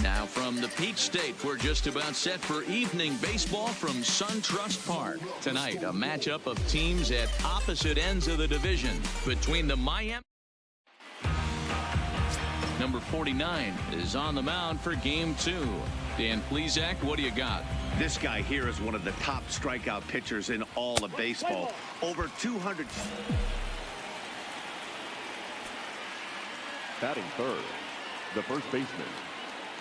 Now from the Peach State, we're just about set for evening baseball from SunTrust Park. Tonight, a matchup of teams at opposite ends of the division between the Miami. Number 49 is on the mound for game 2. Dan Plesac, what do you got? This guy here is one of the top strikeout pitchers in all of baseball. Over 200. Batting third, the first baseman,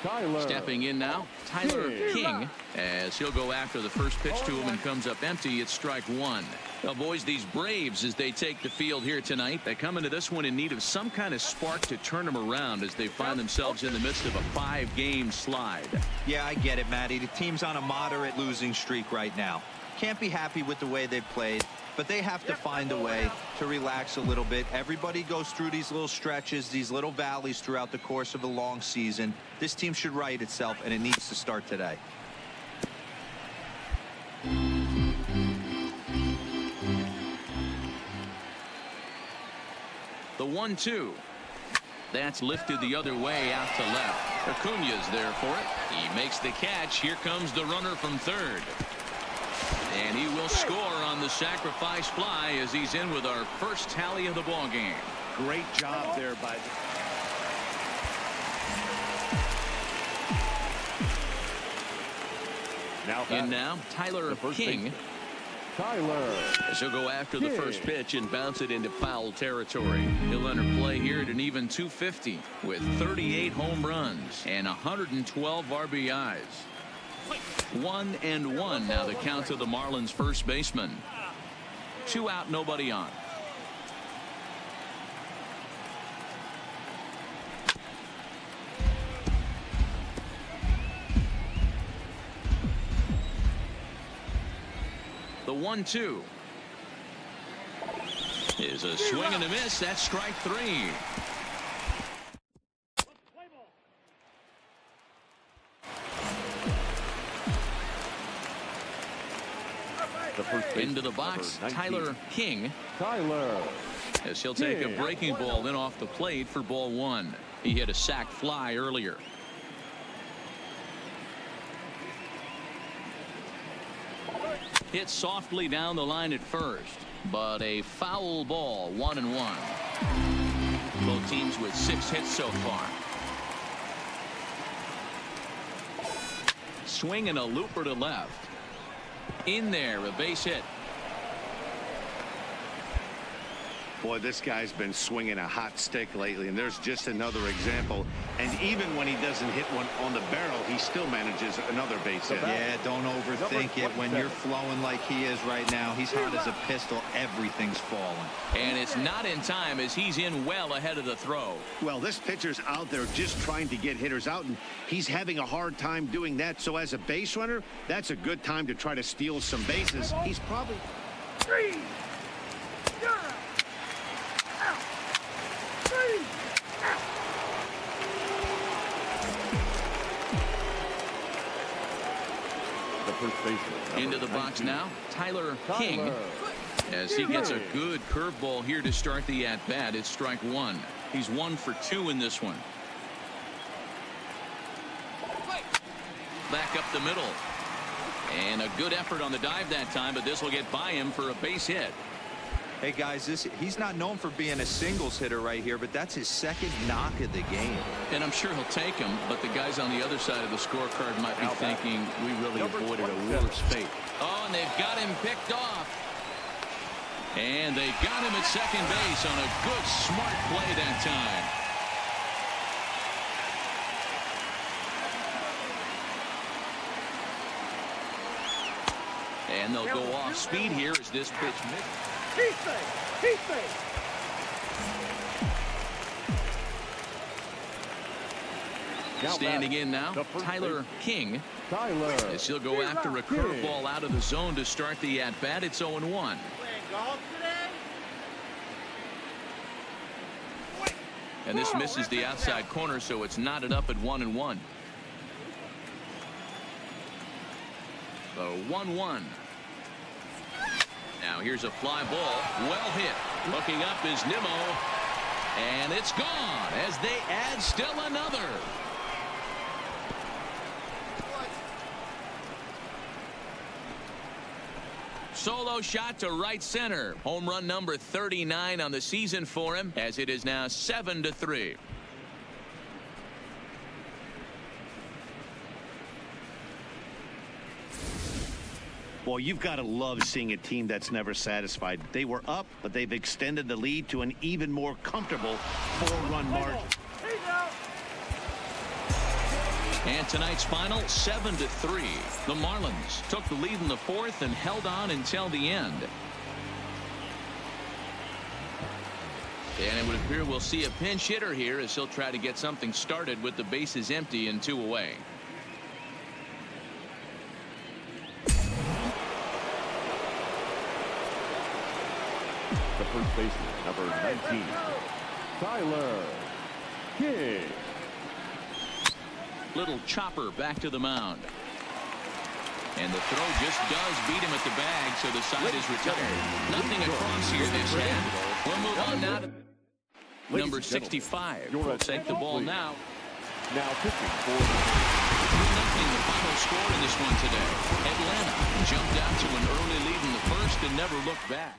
Tyler. Stepping in now, Tyler King, as he'll go after the first pitch to him and comes up empty. It's strike one. Well, boys, these Braves, as they take the field here tonight, they come into this one in need of some kind of spark to turn them around as they find themselves in the midst of a 5-game slide. Yeah, I get it, Matty. The team's on a moderate losing streak right now. Can't be happy with the way they've played, but they have to find a way to relax a little bit. Everybody goes through these little stretches, these little valleys throughout the course of a long season. This team should right itself, and it needs to start today. The 1-2. That's lifted the other way out to left. Acuna's there for it. He makes the catch. Here comes the runner from third. And he will score on the sacrifice fly as he's in with our first tally of the ball game. Great job there by now Tyler King. Tyler. As he'll go after the first pitch and bounce it into foul territory. He'll enter play here at an even 250 with 38 home runs and 112 RBIs. 1-1 now the count to the Marlins first baseman. 2 out, nobody on. The 1-2 is a swing and a miss. That's strike 3. Into the box, Tyler King. As he'll take a breaking ball in off the plate for ball 1. He hit a sac fly earlier. Hit softly down the line at first, but a foul ball. 1-1. Both teams with 6 hits so far. Swing and a looper to left. In there, a base hit. Boy, this guy's been swinging a hot stick lately, and there's just another example. And even when he doesn't hit one on the barrel, he still manages another base hit. Yeah, don't overthink it. When you're flowing like he is right now, he's hot as a pistol. Everything's falling. And it's not in time as he's in well ahead of the throw. Well, this pitcher's out there just trying to get hitters out, and he's having a hard time doing that. So as a base runner, that's a good time to try to steal some bases. He's probably... Into the box now, Tyler King. As he gets a good curveball here to start the at-bat. It's strike 1. He's 1 for 2 in this one. Back up the middle. And a good effort on the dive that time, but this will get by him for a base hit. Hey, guys, he's not known for being a singles hitter right here, but that's his second knock of the game. And I'm sure he'll take him, but the guys on the other side of the scorecard might be thinking we really avoided a worse fate. Oh, and they've got him picked off. And they got him at second base on a good, smart play that time. And they'll go off speed here as this pitch misses. Standing in now, Tyler King. As he'll go after a curveball out of the zone to start the at-bat. It's 0-1. And this misses the outside corner, so it's knotted up at 1-1. So 1-1. Now here's a fly ball. Well hit. Looking up is Nimmo. And it's gone as they add still another. Solo shot to right center. Home run number 39 on the season for him, as it is now 7-3. Well, you've got to love seeing a team that's never satisfied. They were up, but they've extended the lead to an even more comfortable 4-run margin. And tonight's final, 7-3. The Marlins took the lead in the fourth and held on until the end. And it would appear we'll see a pinch hitter here as he'll try to get something started with the bases empty and 2 away. The first baseman, number 19, Tyler King. Little chopper back to the mound. And the throw just does beat him at the bag, so the side is retired. Nothing across here this half. We'll move on now to number 65. Will take the ball now. Now pitching for 2-0 the final score in this one today. Atlanta jumped out to an early lead in the first and never looked back.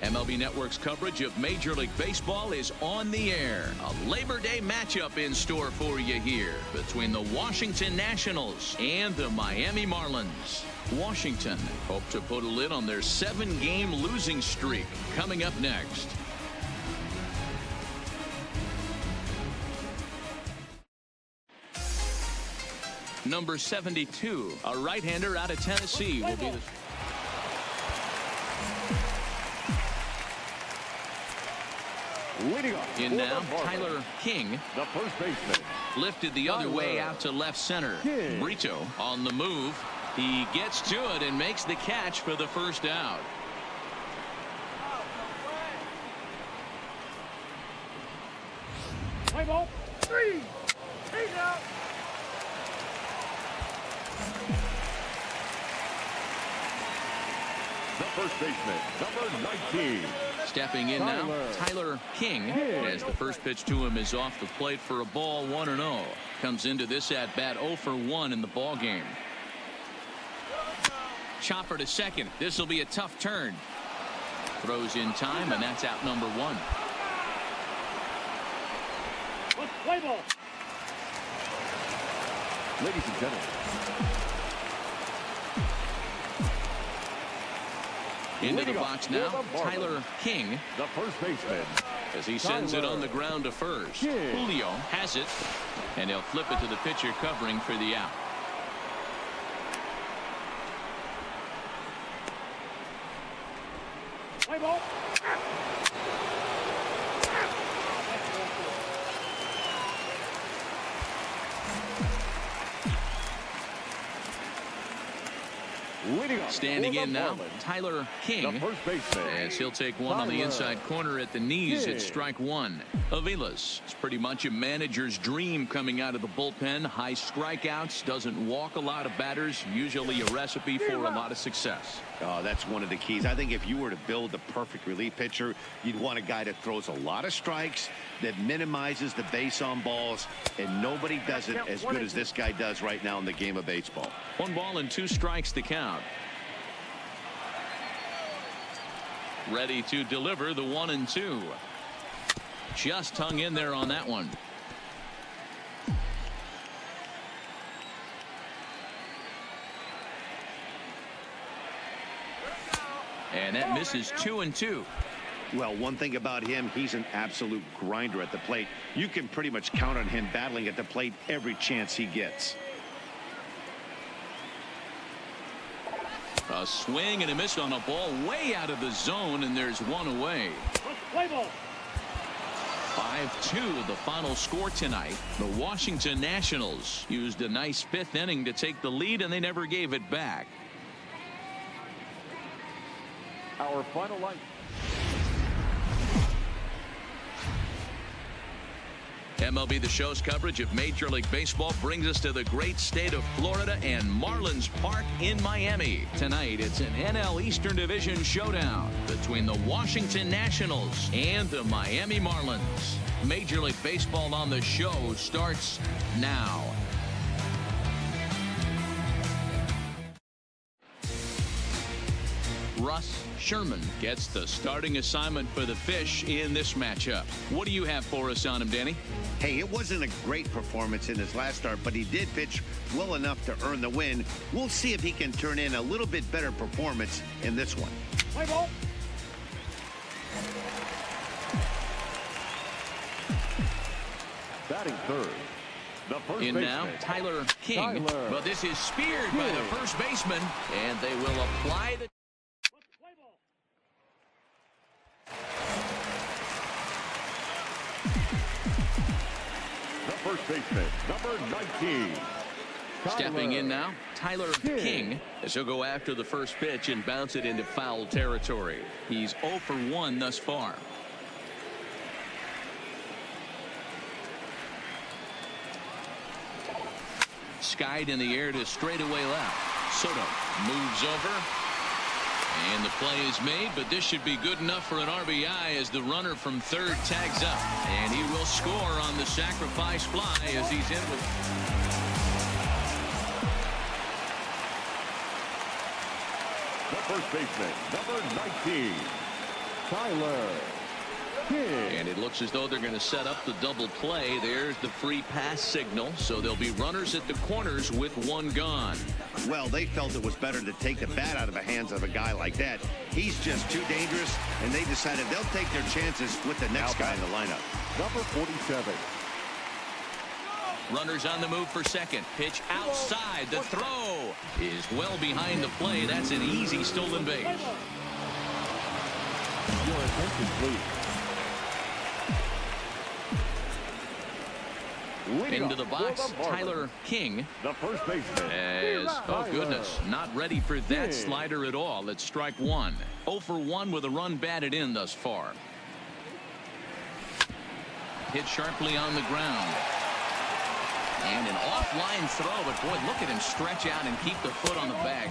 MLB Network's coverage of Major League Baseball is on the air. A Labor Day matchup in store for you here between the Washington Nationals and the Miami Marlins. Washington hope to put a lid on their 7-game losing streak. Coming up next. Number 72, a right-hander out of Tennessee, will be the... In now, Tyler King. the first baseman. Lifted the other way out to left center. Brito on the move. He gets to it and makes the catch for the first out. Play ball. 3. He's out. The first baseman, number 19. Stepping in now, Tyler King, as the first pitch to him is off the plate for a ball, 1-0. Comes into this at bat 0 for 1 in the ball game. Chopper to second. This will be a tough turn. Throws in time, and that's out number 1. Play ball. Ladies and gentlemen. Into the box now, Tyler King. The first baseman. As he sends it on the ground to first. Julio has it, and he'll flip it to the pitcher covering for the out. Play ball. Standing in now, Tyler King, first baseman, as he'll take one on the inside corner at the knees at strike one. Aviles, it's pretty much a manager's dream coming out of the bullpen. High strikeouts, doesn't walk a lot of batters, usually a recipe for a lot of success. Oh, that's one of the keys. I think if you were to build the perfect relief pitcher, you'd want a guy that throws a lot of strikes, that minimizes the base on balls, and nobody does it as good as this guy does right now in the game of baseball. 1 ball and 2 strikes to count. Ready to deliver the 1-2. Just hung in there on that one. And that misses 2-2. Well, one thing about him, he's an absolute grinder at the plate. You can pretty much count on him battling at the plate every chance he gets. A swing and a miss on a ball way out of the zone, and there's one away. 5-2 the final score tonight. The Washington Nationals used a nice 5th inning to take the lead, and they never gave it back. Our final line. MLB The Show's coverage of Major League Baseball brings us to the great state of Florida and Marlins Park in Miami. Tonight, it's an NL Eastern Division showdown between the Washington Nationals and the Miami Marlins. Major League Baseball on the Show starts now. Russ Sherman gets the starting assignment for the Fish in this matchup. What do you have for us on him, Danny? Hey, it wasn't a great performance in his last start, but he did pitch well enough to earn the win. We'll see if he can turn in a little bit better performance in this one. Play ball. Batting third, the first in baseman, now, Tyler King. Tyler But this is speared by the first baseman, and they will apply the... The first baseman, number 19. Stepping in now, Tyler King, as he'll go after the first pitch and bounce it into foul territory. He's 0 for 1 thus far. Skied in the air to straightaway left. Soto moves over. And the play is made, but this should be good enough for an RBI as the runner from third tags up. And he will score on the sacrifice fly as he's in with... The first baseman, number 19, Tyler King. And it looks as though they're going to set up the double play. There's the free pass signal. So there'll be runners at the corners with one gone. Well, they felt it was better to take the bat out of the hands of a guy like that. He's just too dangerous, and they decided they'll take their chances with the next guy in the lineup. Number 47. Runners on the move for second. Pitch outside. The throw is well behind the play. That's an easy stolen base. Your attention, please. Into the box, Tyler King. The first baseman. Oh goodness, not ready for that slider at all. It's strike one. 0 for 1 with a run batted in thus far. Hit sharply on the ground. And an offline throw, but boy, look at him stretch out and keep the foot on the bag.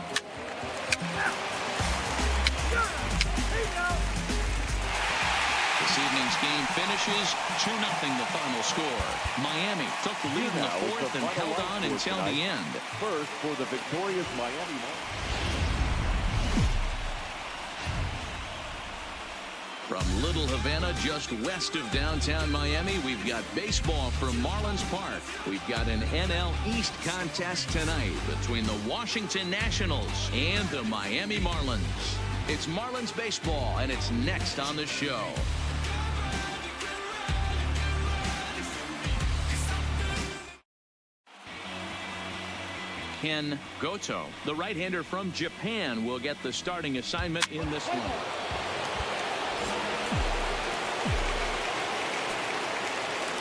This evening's game finishes 2-0 the final score. Miami took the lead in the fourth and held on until the end. First for the victorious Miami Marlins. From Little Havana, just west of downtown Miami, we've got baseball from Marlins Park. We've got an NL East contest tonight between the Washington Nationals and the Miami Marlins. It's Marlins baseball, and it's next on the show. Ken Goto, the right-hander from Japan, will get the starting assignment in this one.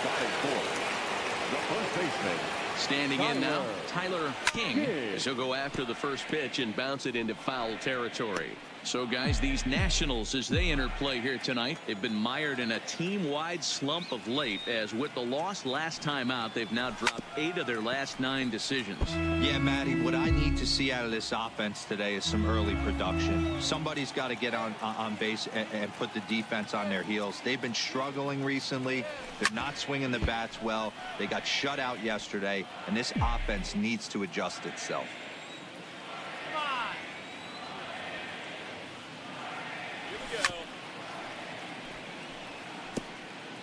Batting fourth, the first baseman. Standing in now, Tyler King, as he'll go after the first pitch and bounce it into foul territory. So, guys, these Nationals, as they enter play here tonight, they've been mired in a team-wide slump of late, as with the loss last time out, they've now dropped 8 of their last 9 decisions. Yeah, Matty, what I need to see out of this offense today is some early production. Somebody's got to get on base and put the defense on their heels. They've been struggling recently. They're not swinging the bats well. They got shut out yesterday, and this offense needs to adjust itself.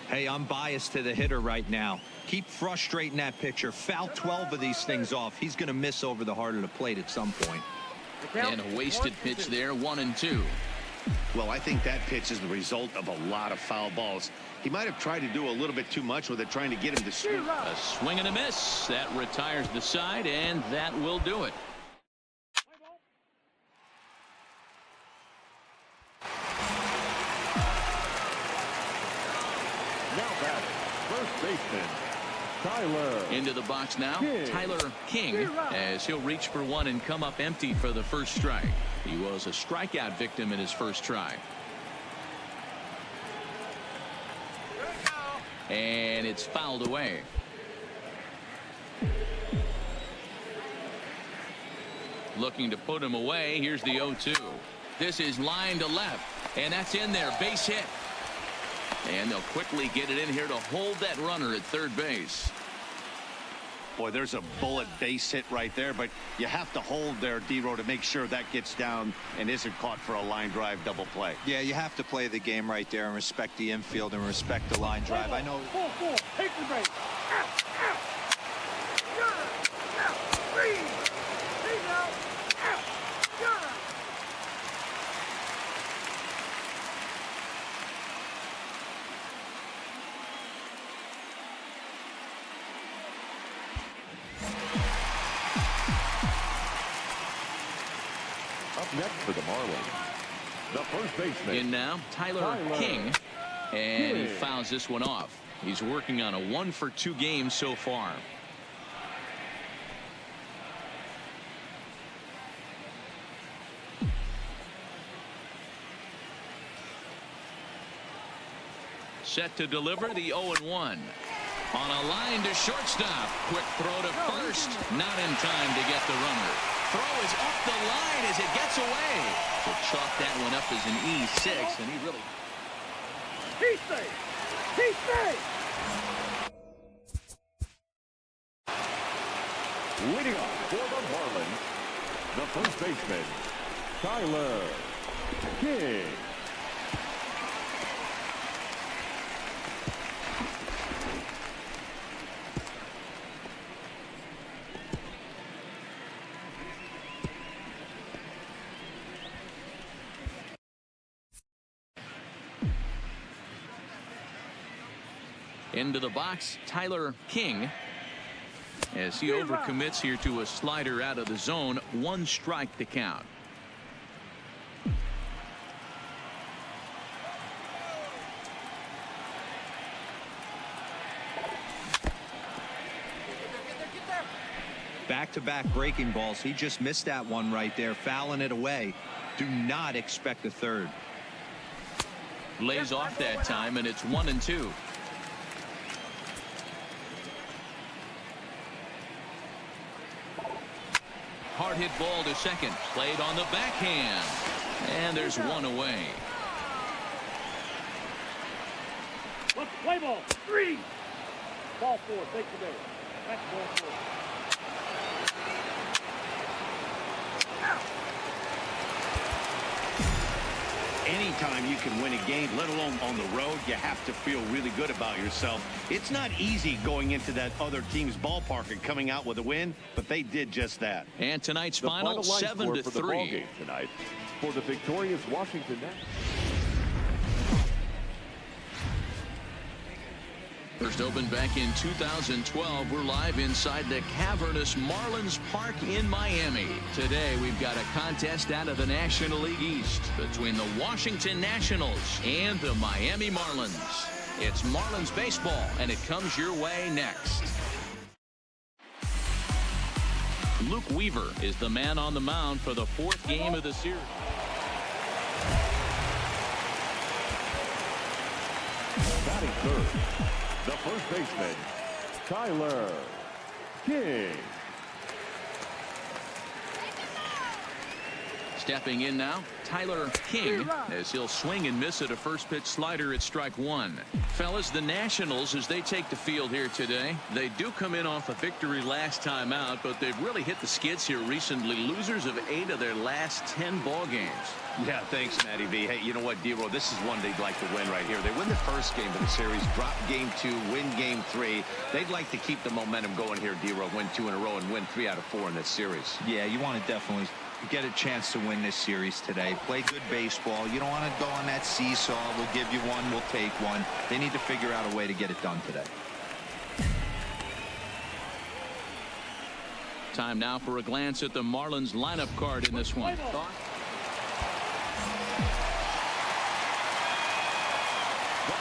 Hey, I'm biased to the hitter right now. Keep frustrating that pitcher. Foul 12 of these things off. He's going to miss over the heart of the plate at some point. And a wasted pitch there, 1-2. Well, I think that pitch is the result of a lot of foul balls. He might have tried to do a little bit too much with it, trying to get him to swing. A swing and a miss. That retires the side, and that will do it. Now batting, first baseman, Tyler. Into the box now, Tyler King, as he'll reach for one and come up empty for the first strike. He was a strikeout victim in his first try. And it's fouled away. Looking to put him away. Here's the 0-2. This is line to left, and that's in there. Base hit. And they'll quickly get it in here to hold that runner at third base. Boy, there's a bullet base hit right there, but you have to hold there, D-Row, to make sure that gets down and isn't caught for a line drive double play. Yeah, you have to play the game right there and respect the infield and respect the line drive. I know. Full. Take the break. Up next for the Marlins, the first baseman. In now, Tyler King, and he fouls this one off. He's working on a 1-for-2 game so far. Set to deliver the 0-1. On a line to shortstop. Quick throw to first. Not in time to get the runner. Throw is up the line as it gets away. So chalk that one up as an E6, and he really... He stays. Leading off for the Marlins, the first baseman, Tyler King. Into the box, Tyler King, as he overcommits here to a slider out of the zone. 1 strike to count. Back-to-back breaking balls. He just missed that one right there, fouling it away. Do not expect a third. Lays off that time, and it's 1-2. Hard hit ball to second. Played on the backhand. And there's one away. Let's play ball. 3. Ball 4. Take the base. That's ball 4. Anytime you can win a game, let alone on the road, you have to feel really good about yourself. It's not easy going into that other team's ballpark and coming out with a win, but they did just that. And tonight's The final, line score for the ball 7-3. game tonight for the victorious Washington Nationals. First opened back in 2012. We're live inside the cavernous Marlins Park in Miami. Today we've got a contest out of the National League East between the Washington Nationals and the Miami Marlins. It's Marlins baseball, and it comes your way next. Luke Weaver is the man on the mound for the 4th game of the series. Batting third, the first baseman, Tyler King. Stepping in now, Tyler King, as he'll swing and miss at a first pitch slider at strike 1. Fellas, the Nationals, as they take the field here today, they do come in off a victory last time out, but they've really hit the skids here recently. Losers of 8 of their last 10 ball games. Yeah, thanks, Matty V. Hey, you know what, D-Roll, this is one they'd like to win right here. They win the first game of the series, drop game 2, win game 3. They'd like to keep the momentum going here, D-Roll, win 2 in a row and win 3 out of 4 in this series. Yeah, you want to definitely get a chance to win this series today. Play good baseball. You don't want to go on that seesaw. We'll give you one, we'll take one. They need to figure out a way to get it done today. Time now for a glance at the Marlins lineup card in this one. The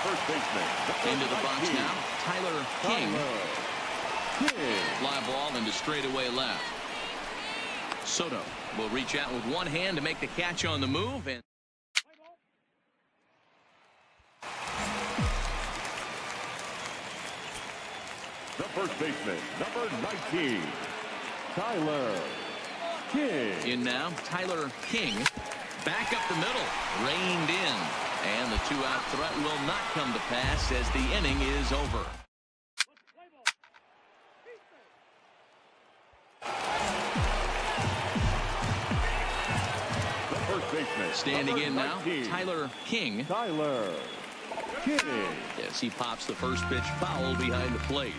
first baseman. Into the box now, Tyler King. Fly ball into straightaway left. Soto will reach out with one hand to make the catch on the move. And The first baseman, number 19, Tyler King. in now, Tyler King. Back up the middle, reined in. And the 2-out threat will not come to pass as the inning is over. Standing in now, Tyler King. Tyler King. As he pops the first pitch foul behind the plate.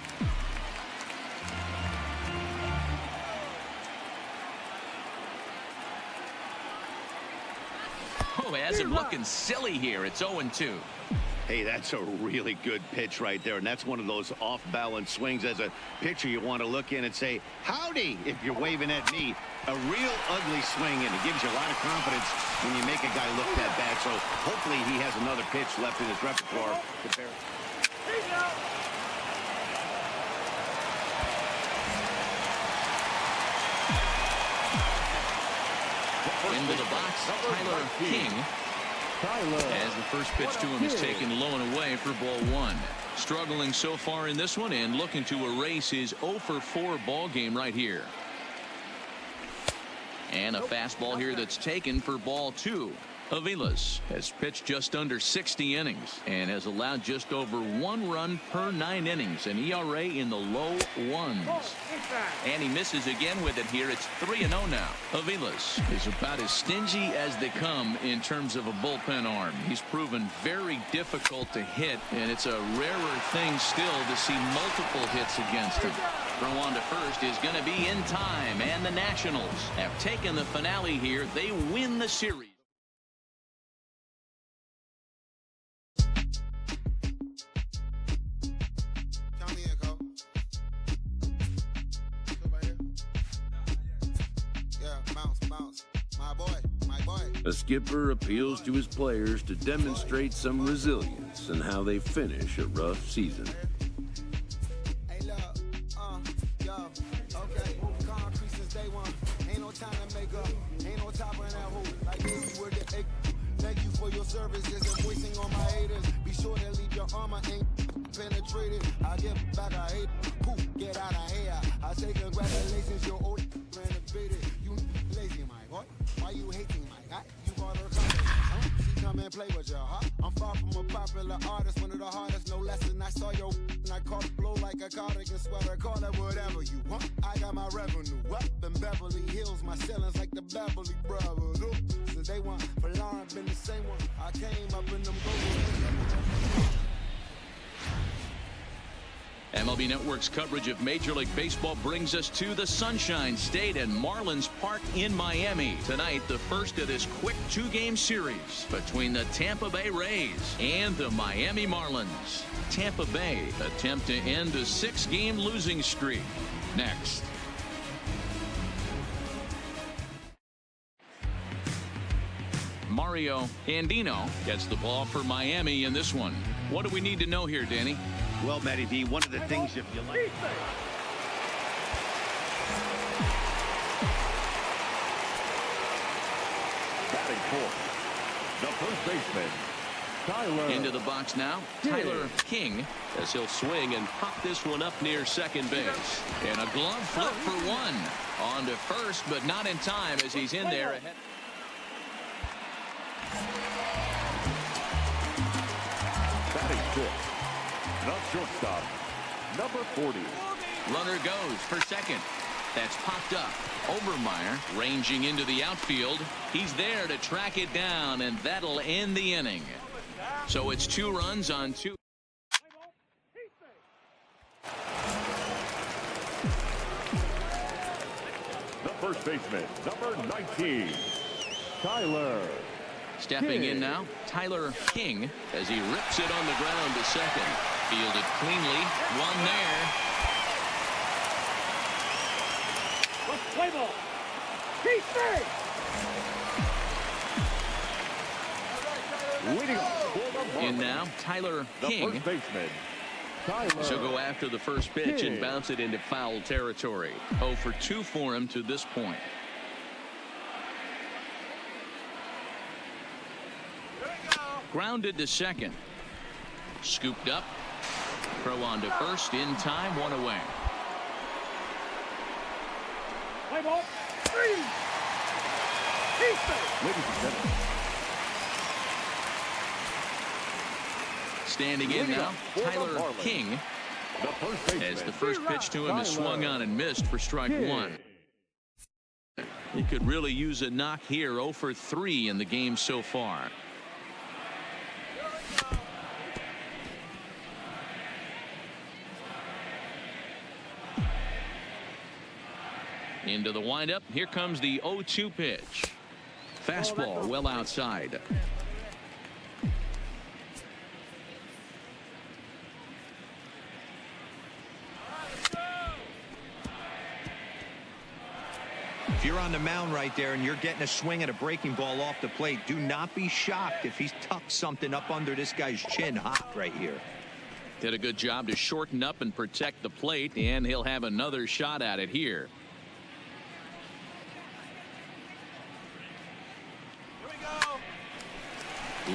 Oh, has him looking silly here. It's 0-2. Hey, that's a really good pitch right there, and that's one of those off-balance swings. As a pitcher, you want to look in and say, howdy, if you're waving at me. A real ugly swing, and it gives you a lot of confidence when you make a guy look that bad. So hopefully he has another pitch left in his repertoire to bear. Into the box, Tyler King. As the first pitch to him is taken low and away for ball 1. Struggling so far in this one and looking to erase his 0-for-4 ball game right here. And a fastball here that's taken for ball 2. Aviles has pitched just under 60 innings and has allowed just over 1 run per 9 innings, an ERA in the low 1s. And he misses again with it here. It's 3-0 now. Aviles is about as stingy as they come in terms of a bullpen arm. He's proven very difficult to hit, and it's a rarer thing still to see multiple hits against him. Throw on to first is going to be in time, and the Nationals have taken the finale here. They win the series. A skipper appeals to his players to demonstrate some resilience in how they finish a rough season. Hey, look, yo, okay, concrete since day one. Ain't no time to make up, ain't no top in that hole. Like this, we're the egg. Thank you for your services and voicing on my haters. Be sure to leave your armor ain't penetrated. I get back, I hate. Poof, get out of here. I say congratulations, your old renovated. You lazy, my boy. Why you hating, my guy? You bought her coming, huh? She come and play with you, huh? I'm far from a popular artist, one of the hardest, no less than I saw your and I caught blow like a cardigan sweater. Call it whatever you want. I got my revenue up in Beverly Hills. My ceilings like the Beverly Brothers. So they want for Lauren, been the same one. I came up in them gold. MLB Network's coverage of Major League Baseball brings us to the Sunshine State and Marlins Park in Miami. Tonight, the first of this quick 2-game series between the Tampa Bay Rays and the Miami Marlins. Tampa Bay attempt to end a 6-game losing streak. Next. Mario Andino gets the ball for Miami in this one. What do we need to know here, Danny? Well, Matty D, one of the things, if you like, Batting fourth, the first baseman, Tyler. Into the box now, Tyler King, as he'll swing and pop this one up near second base. And a glove flip for one. On to first, but not in time as he's in there ahead. Batting fifth, the shortstop, number 40. Runner goes for second. That's popped up. Obermeyer ranging into the outfield. He's there to track it down, and that'll end the inning. So it's 2 runs on 2. The first baseman, number 19, Tyler. Stepping in now, Tyler King, as he rips it on the ground to second. Fielded cleanly. One there. Let's play ball. Leading off for the Marlins, In now, Tyler the King. first baseman, Tyler. She'll go after the first pitch and bounce it into foul territory. 0 for 2 for him to this point. Grounded to second. Scooped up. Throw on to first. In time. 1 away. Play ball. Ladies and gentlemen, Standing in now, Tyler King, the first baseman, as the first pitch to him is swung on and missed for strike 1. He could really use a knock here. 0 for 3 in the game so far. Into the windup. Here comes the 0-2 pitch. Fastball well outside. If you're on the mound right there and you're getting a swing at a breaking ball off the plate, do not be shocked if he's tucked something up under this guy's chin hot right here. Did a good job to shorten up and protect the plate, and he'll have another shot at it here.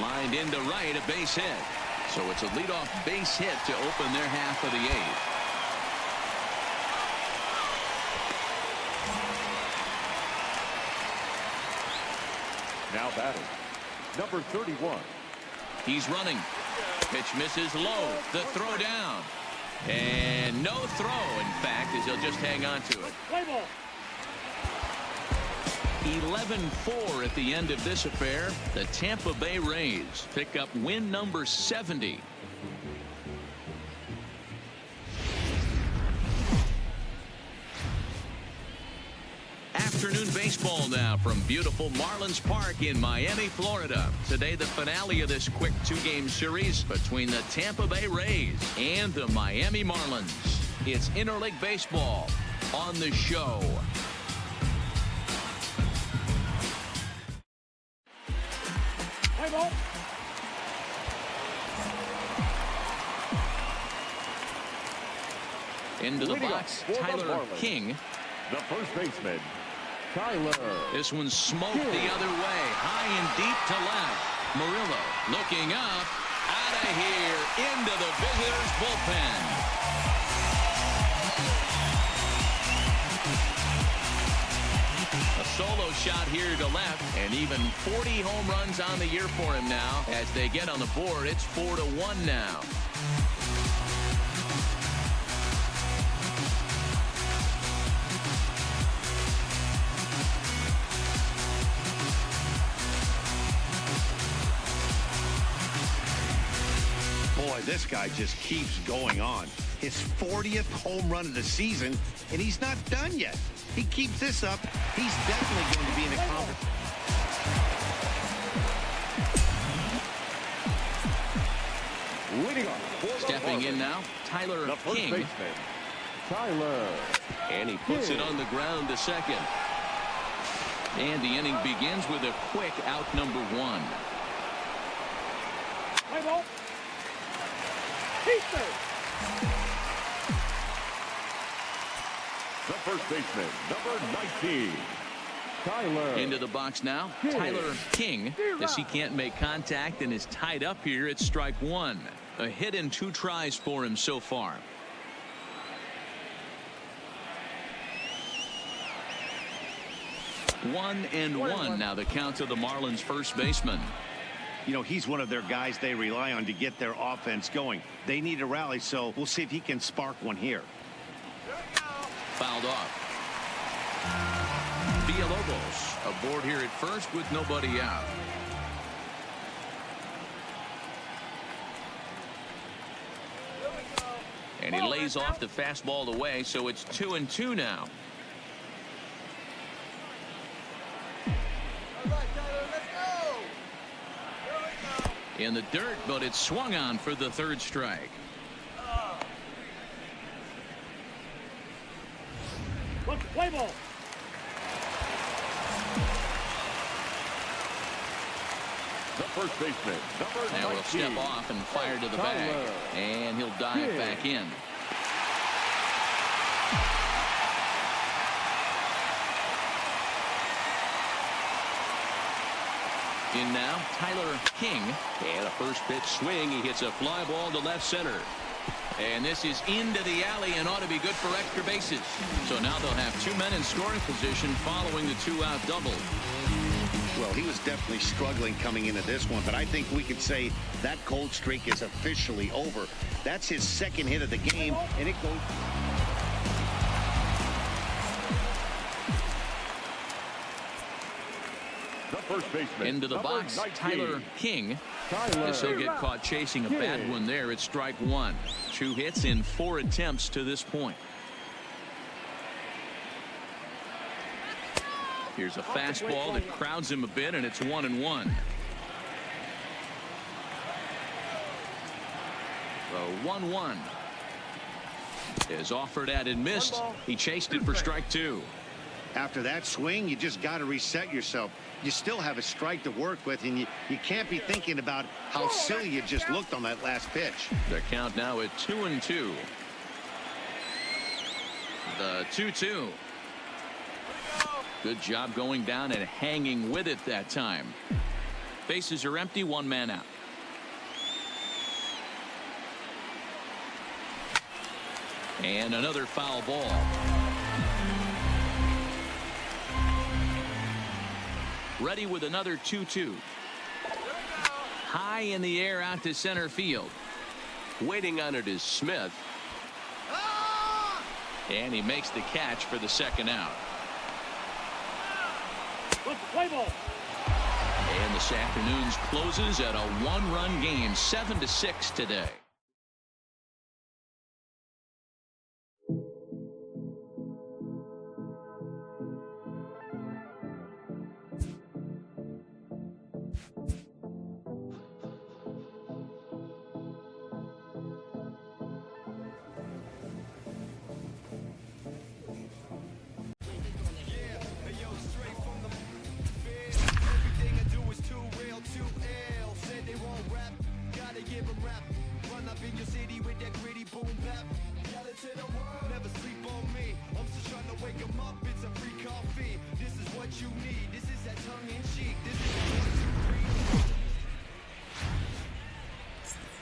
Lined into right, a base hit. So it's a leadoff base hit to open their half of the 8th. now batting, number 31. He's running. Pitch misses low. The throw down. And no throw, in fact, as he'll just hang on to it. 11-4 at the end of this affair. The Tampa Bay Rays pick up win number 70. Afternoon baseball now from beautiful Marlins Park in Miami, Florida. Today, the finale of this quick 2-game series between the Tampa Bay Rays and the Miami Marlins. It's interleague baseball on the show. Into the box, Tyler King. The first baseman, Tyler. This one smoked the other way, high and deep to left. Murillo looking up, out of here, into the visitors' bullpen. A solo shot here to left, and even 40 home runs on the year for him now. As they get on the board, it's 4-1 now. Boy, this guy just keeps going on. His 40th home run of the season, and he's not done yet. He keeps this up, he's definitely going to be in a conference. Leading off. Stepping in now, Tyler The first King. baseman, Tyler. And he puts it on the ground to second. And the inning begins with a quick out number 1. The first baseman, number 19, Tyler. Into the box now, King. Tyler King, as he can't make contact and is tied up here at strike one. A hit in 2 tries for him so far. One and one now the count to the Marlins first baseman. You know, he's one of their guys they rely on to get their offense going. They need a rally, so we'll see if he can spark one here. Fouled off. Villalobos aboard here at first with nobody out. And he lays off the fastball away, so it's 2-2 now. In the dirt, but it's swung on for the 3rd strike. Let's play ball. The first baseman, number Now 19. he'll step off and fire to the bag. And he'll dive King. back in. In now, Tyler King. And a first pitch swing. He hits a fly ball to left center. And this is into the alley and ought to be good for extra bases. So now they'll have 2 men in scoring position following the 2-out double. Well, he was definitely struggling coming into this one, but I think we could say that cold streak is officially over. That's his 2nd hit of the game, and it goes... The first baseman, Into the number box, 19. Tyler King. Tyler Guess he'll get caught chasing a bad King. one there at strike one. 2 hits in 4 attempts to this point. Here's a fastball that crowds him a bit, and it's 1-1. The 1-1 is offered at and missed. He chased it for strike 2. After that swing, you just got to reset yourself. You still have a strike to work with, and you can't be thinking about how silly you just looked on that last pitch. The count now at 2-2. The 2-2. Good job going down and hanging with it that time. Bases are empty, 1 man out. And another foul ball. Ready with another 2-2. High in the air out to center field. Waiting on it is Smith. And he makes the catch for the 2nd out. Let's play ball. And this afternoon's closes at a 1-run game, 7-6 today.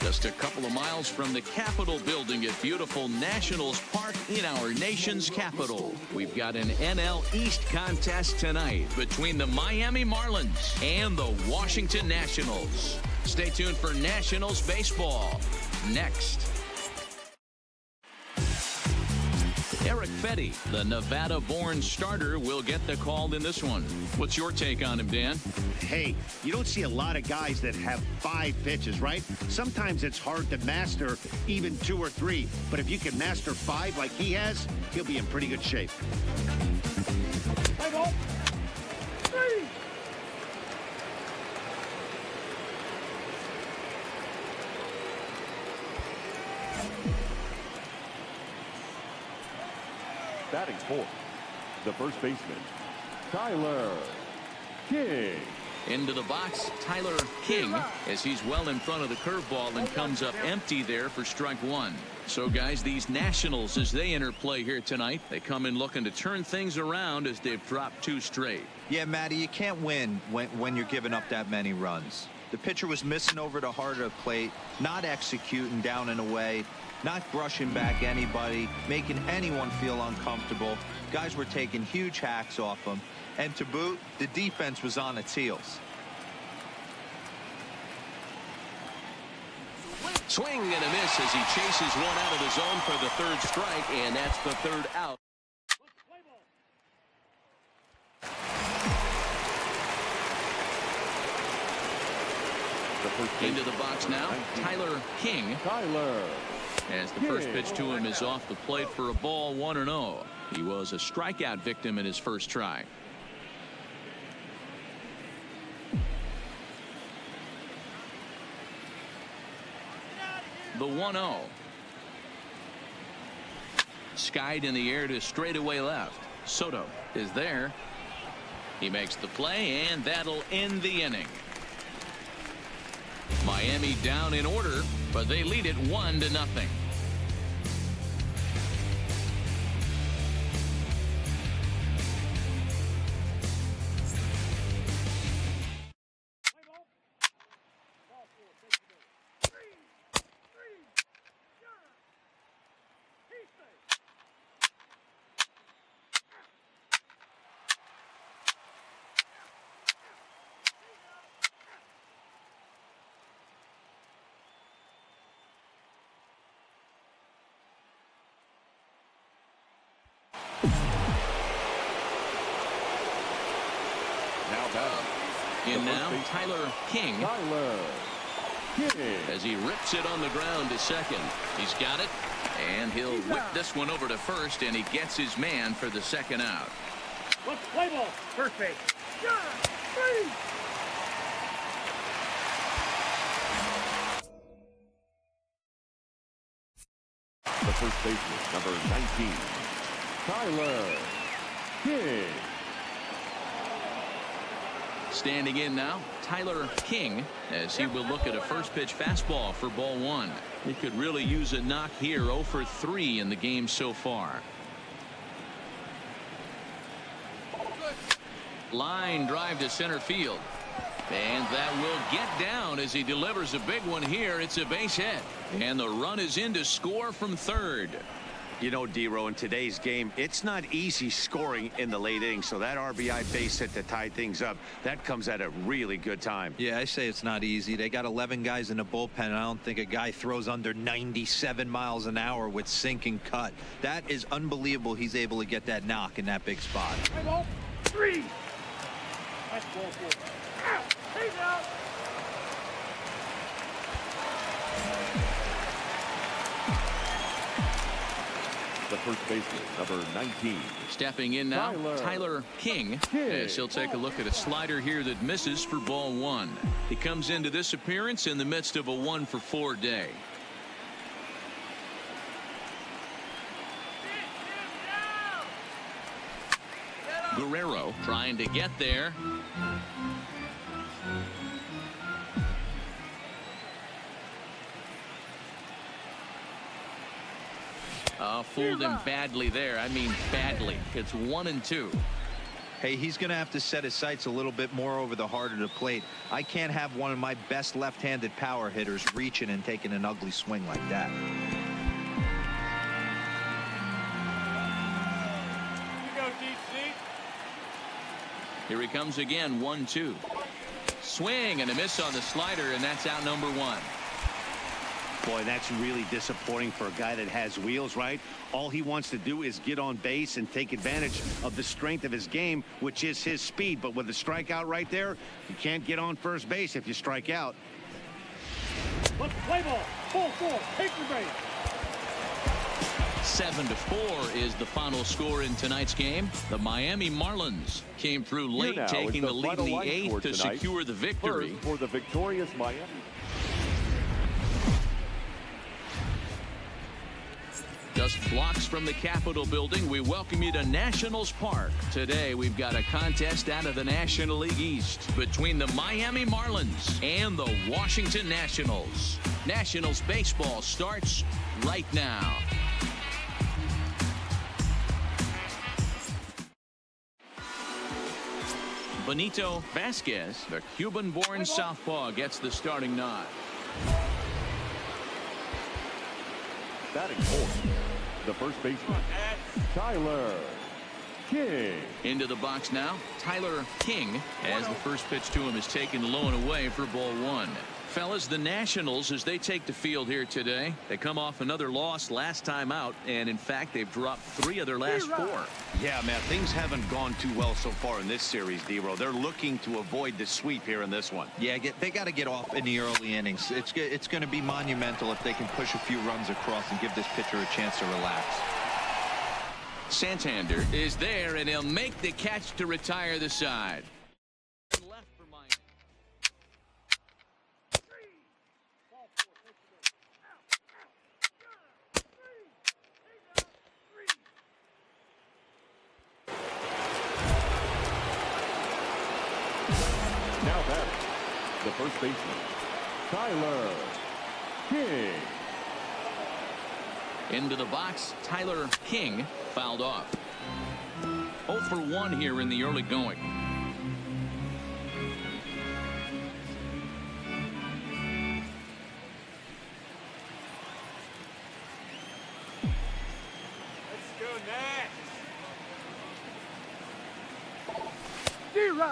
Just a couple of miles from the Capitol building at beautiful Nationals Park in our nation's capital. We've got an NL East contest tonight between the Miami Marlins and the Washington Nationals. Stay tuned for Nationals baseball next. Eric Fetty, the Nevada-born starter, will get the call in this one. What's your take on him, Dan? Hey, you don't see a lot of guys that have 5 pitches, right? Sometimes it's hard to master even 2 or 3, but if you can master 5 like he has, he'll be in pretty good shape. Play ball. 3. Batting 4th, the first baseman, Tyler King. Into the box, Tyler King, as he's well in front of the curveball and comes up empty there for strike one. So, guys, these Nationals, as they enter play here tonight, they come in looking to turn things around as they've dropped 2 straight. Yeah, Matty, you can't win when you're giving up that many runs. The pitcher was missing over the heart of the plate, not executing down and away, not brushing back anybody, making anyone feel uncomfortable. Guys were taking huge hacks off him. And to boot, the defense was on its heels. Swing and a miss as he chases one out of the zone for the 3rd strike, and that's the 3rd out. Into the box now, Tyler King. As the first pitch to him is off the plate for a ball, 1-0. He was a strikeout victim in his first try. The 1-0. Skied in the air to straightaway left. Soto is there. He makes the play, and that'll end the inning. Miami down in order, but they lead it 1-0. In now, Tyler King. As he rips it on the ground to second. He's got it, and he'll whip this one over to first, and he gets his man for the 2nd out. Let's play ball. First base. The first baseman, number 19, Tyler King. Standing in now, Tyler King, as he will look at a first pitch fastball for ball 1. He could really use a knock here. 0 for 3 in the game so far. Line drive to center field. And that will get down as he delivers a big one here. It's a base hit. And the run is in to score from 3rd. You know, D-Row, in today's game, it's not easy scoring in the late innings, so that RBI base hit to tie things up, that comes at a really good time. Yeah, I say it's not easy. They got 11 guys in the bullpen, and I don't think a guy throws under 97 miles an hour with sinking cut. That is unbelievable he's able to get that knock in that big spot. Play ball. 3. That's ball 4. Out. He's out. The first baseman, number 19. Stepping in now, Tyler King, as he'll take a look at a slider here that misses for ball 1. He comes into this appearance in the midst of a 1 for 4 day. Guerrero trying to get there. Fooled him badly there. I mean badly. It's 1-2. Hey, he's going to have to set his sights a little bit more over the heart of the plate. I can't have one of my best left-handed power hitters reaching and taking an ugly swing like that. You go, DC. Here he comes again, 1-2. Swing and a miss on the slider, and that's out number 1. Boy, that's really disappointing for a guy that has wheels, right? All he wants to do is get on base and take advantage of the strength of his game, which is his speed. But with a strikeout right there, you can't get on first base if you strike out. Let's play ball. Ball 4. Take the base. 7-4 is the final score in tonight's game. The Miami Marlins came through late, taking the lead in the 8th to secure the victory. First for the victorious Miami. Just blocks from the Capitol building, we welcome you to Nationals Park. Today, we've got a contest out of the National League East between the Miami Marlins and the Washington Nationals. Nationals baseball starts right now. Benito Vasquez, the Cuban-born southpaw, gets the starting nod. Batting fourth, the first baseman, Tyler King. Into the box now, Tyler King, as the first pitch to him is taken low and away for ball one. Fellas, the Nationals, as they take the field here today, they come off another loss last time out, and in fact, they've dropped 3 of their last 4. Yeah, man, things haven't gone too well so far in this series, D-Row. They're looking to avoid the sweep here in this one. Yeah, they got to get off in the early innings. It's going to be monumental if they can push a few runs across and give this pitcher a chance to relax. Santander is there, and he'll make the catch to retire the side. Left for Miami. Now batting, the first baseman, Tyler King. Into the box, Tyler King fouled off. 0 for 1 here in the early going.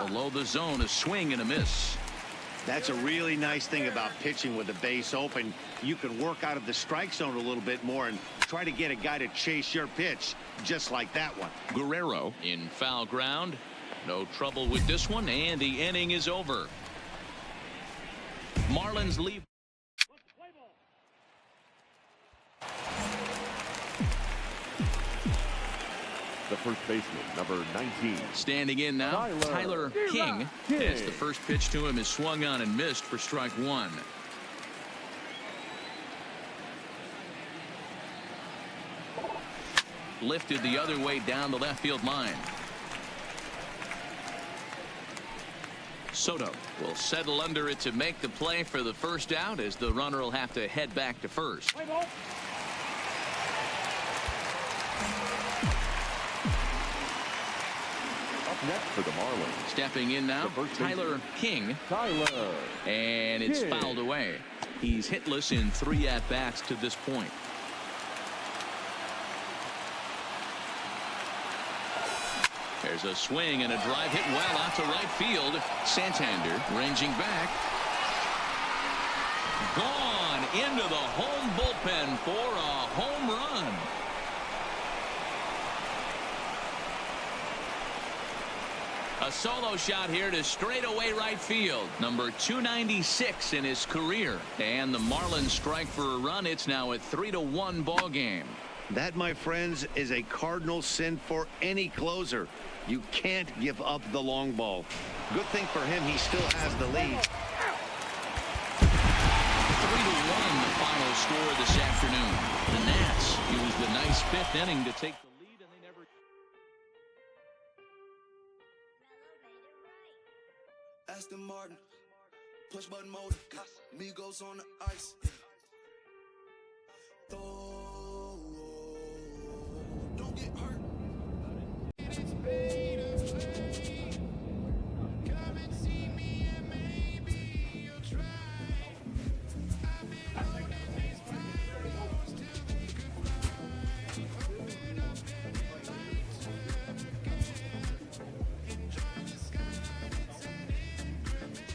Below the zone, a swing and a miss. That's a really nice thing about pitching with the base open. You can work out of the strike zone a little bit more and try to get a guy to chase your pitch, just like that one. Guerrero in foul ground. No trouble with this one, and the inning is over. Marlins leave. The first baseman, number 19. Standing in now, Tyler King. As the first pitch to him is swung on and missed for strike 1. Lifted the other way down the left field line. Soto will settle under it to make the play for the first out, as the runner will have to head back to first. Next for the Marlins. Stepping in now, Tyler King. And it's fouled away. He's hitless in 3 at-bats to this point. There's a swing and a drive hit well out to right field. Santander ranging back. Gone into the home bullpen for a home run. A solo shot here to straightaway right field. Number 296 in his career. And the Marlins strike for a run. It's now a 3-1 ball game. That, my friends, is a cardinal sin for any closer. You can't give up the long ball. Good thing for him, he still has the lead. 3-1 the final score this afternoon. The Nats used the nice 5th inning to take the lead, and they never... Aston Martin, push button motor, Migos on the ice. Don't get hurt. Come and see me and maybe you'll try. I've been holding these fires till they could fly. Open up every light to ever go. Enjoy the sky that's an incredible.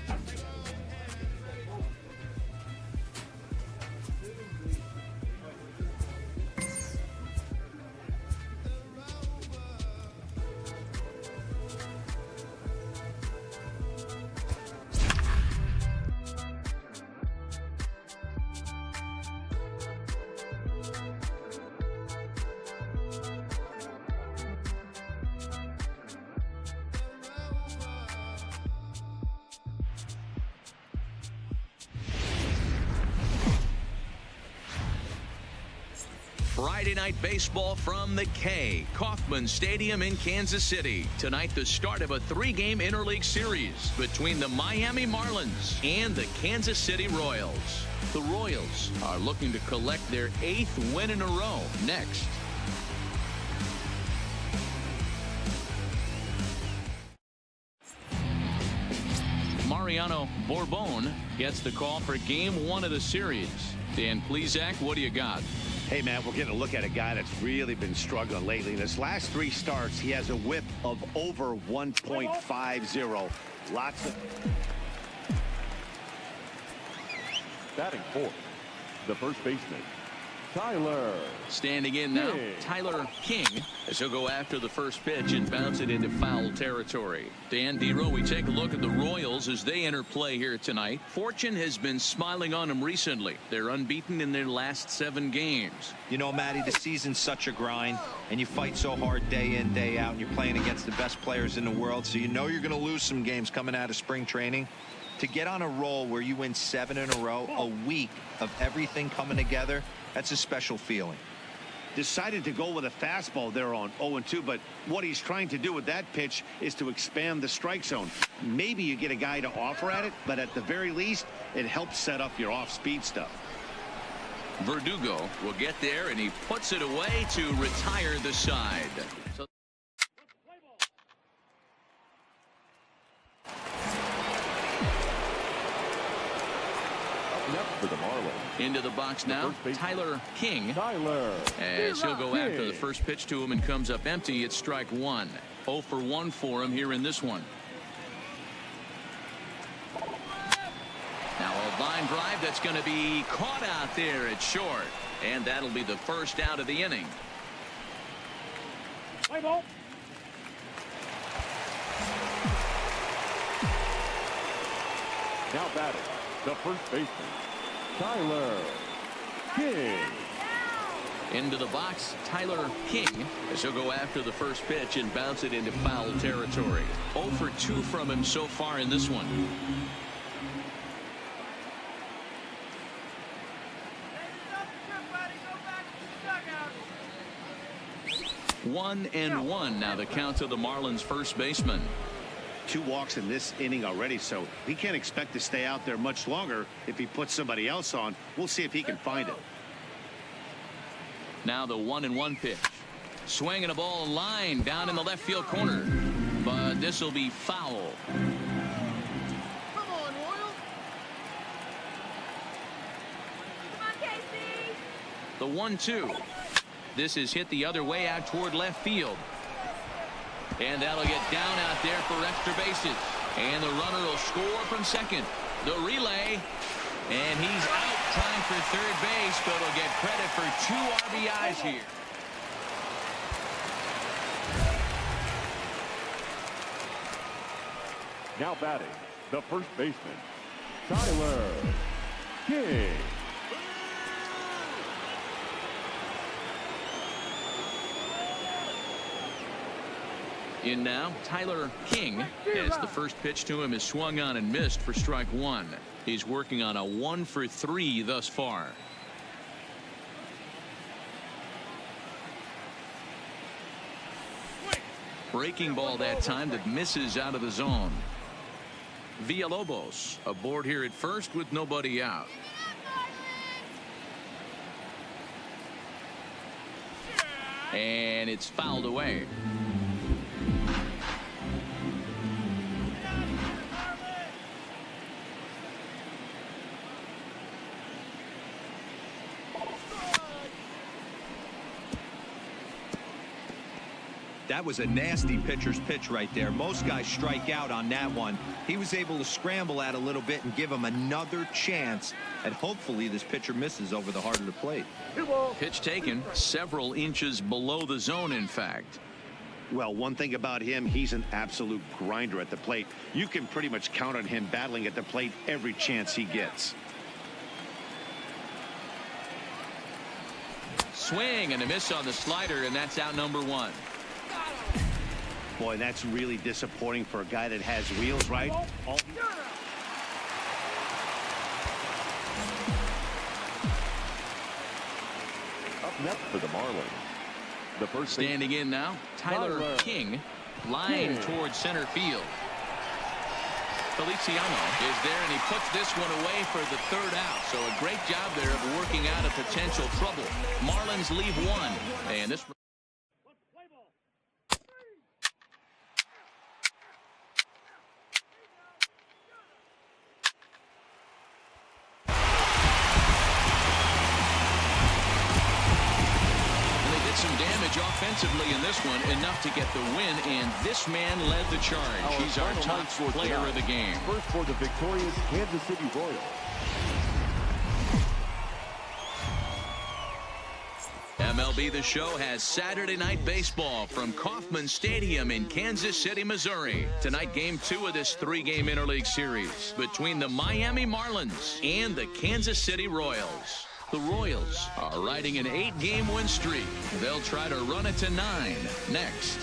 Friday night baseball from the K. Kauffman Stadium in Kansas City. Tonight, the start of a 3-game interleague series between the Miami Marlins and the Kansas City Royals. The Royals are looking to collect their 8th win in a row next. Mariano Borbon gets the call for game 1 of the series. Dan Plesac, what do you got? Hey, man, we're getting a look at a guy that's really been struggling lately. In his last 3 starts, he has a whip of over 1.50. Lots of... Batting fourth, the first baseman, Tyler. Standing in now, Tyler King, as he'll go after the first pitch and bounce it into foul territory. Dan Dero, we take a look at the Royals as they enter play here tonight. Fortune has been smiling on them recently. They're unbeaten in their last 7 games. You know, Matty, the season's such a grind, and you fight so hard day in, day out, and you're playing against the best players in the world, so you know you're going to lose some games coming out of spring training. To get on a roll where you win 7 in a row, a week of everything coming together, that's a special feeling. Decided to go with a fastball there on 0-2, but what he's trying to do with that pitch is to expand the strike zone. Maybe you get a guy to offer at it, but at the very least, it helps set up your off-speed stuff. Verdugo will get there, and he puts it away to retire the side. So For the Marlins. into the box now, Tyler King. Tyler. As he'll go after the first pitch to him and comes up empty, it's strike 1. 0 for 1 for him here in this one. Now a line drive that's going to be caught out there at short. And that'll be the first out of the inning. Play ball. Now batting, the first baseman, Tyler King. Into the box, Tyler King, as he'll go after the first pitch and bounce it into foul territory. 0 for 2 from him so far in this one. One and one now the count to the Marlins first baseman. 2 walks in this inning already, so he can't expect to stay out there much longer if he puts somebody else on. We'll see if he can find it. Now the 1-1 pitch. Swinging a ball line down in the left field corner. But this will be foul. Come on, Royal. Come on, Casey. The 1-2. This is hit the other way out toward left field. And that'll get down out there for extra bases. And the runner will score from second. The relay. And he's out trying for third base, but he'll get credit for 2 RBIs here. Now batting, the first baseman, Tyler King. In now, Tyler King, as the first pitch to him is swung on and missed for strike 1. He's working on a 1 for 3 thus far. Breaking ball that time that misses out of the zone. Villalobos aboard here at first with nobody out. And it's fouled away. That was a nasty pitcher's pitch right there. Most guys strike out on that one. He was able to scramble at a little bit and give him another chance. And hopefully this pitcher misses over the heart of the plate. Pitch taken several inches below the zone, in fact. Well, one thing about him, he's an absolute grinder at the plate. You can pretty much count on him battling at the plate every chance he gets. Swing and a miss on the slider, and that's out number 1. Boy, that's really disappointing for a guy that has wheels, right? Up next for the Marlins, the first Standing in now, Tyler King, line towards center field. Feliciano is there, and he puts this one away for the third out. So a great job there of working out of potential trouble. Marlins leave one, and this. Some damage offensively in this one, enough to get the win, and this man led the charge. He's our top player of the game. First for the victorious Kansas City Royals. MLB The Show has Saturday Night Baseball from Kauffman Stadium in Kansas City, Missouri. Tonight, Game 2 of this 3-game interleague series between the Miami Marlins and the Kansas City Royals. The Royals are riding an 8-game win streak. They'll try to run it to 9 next.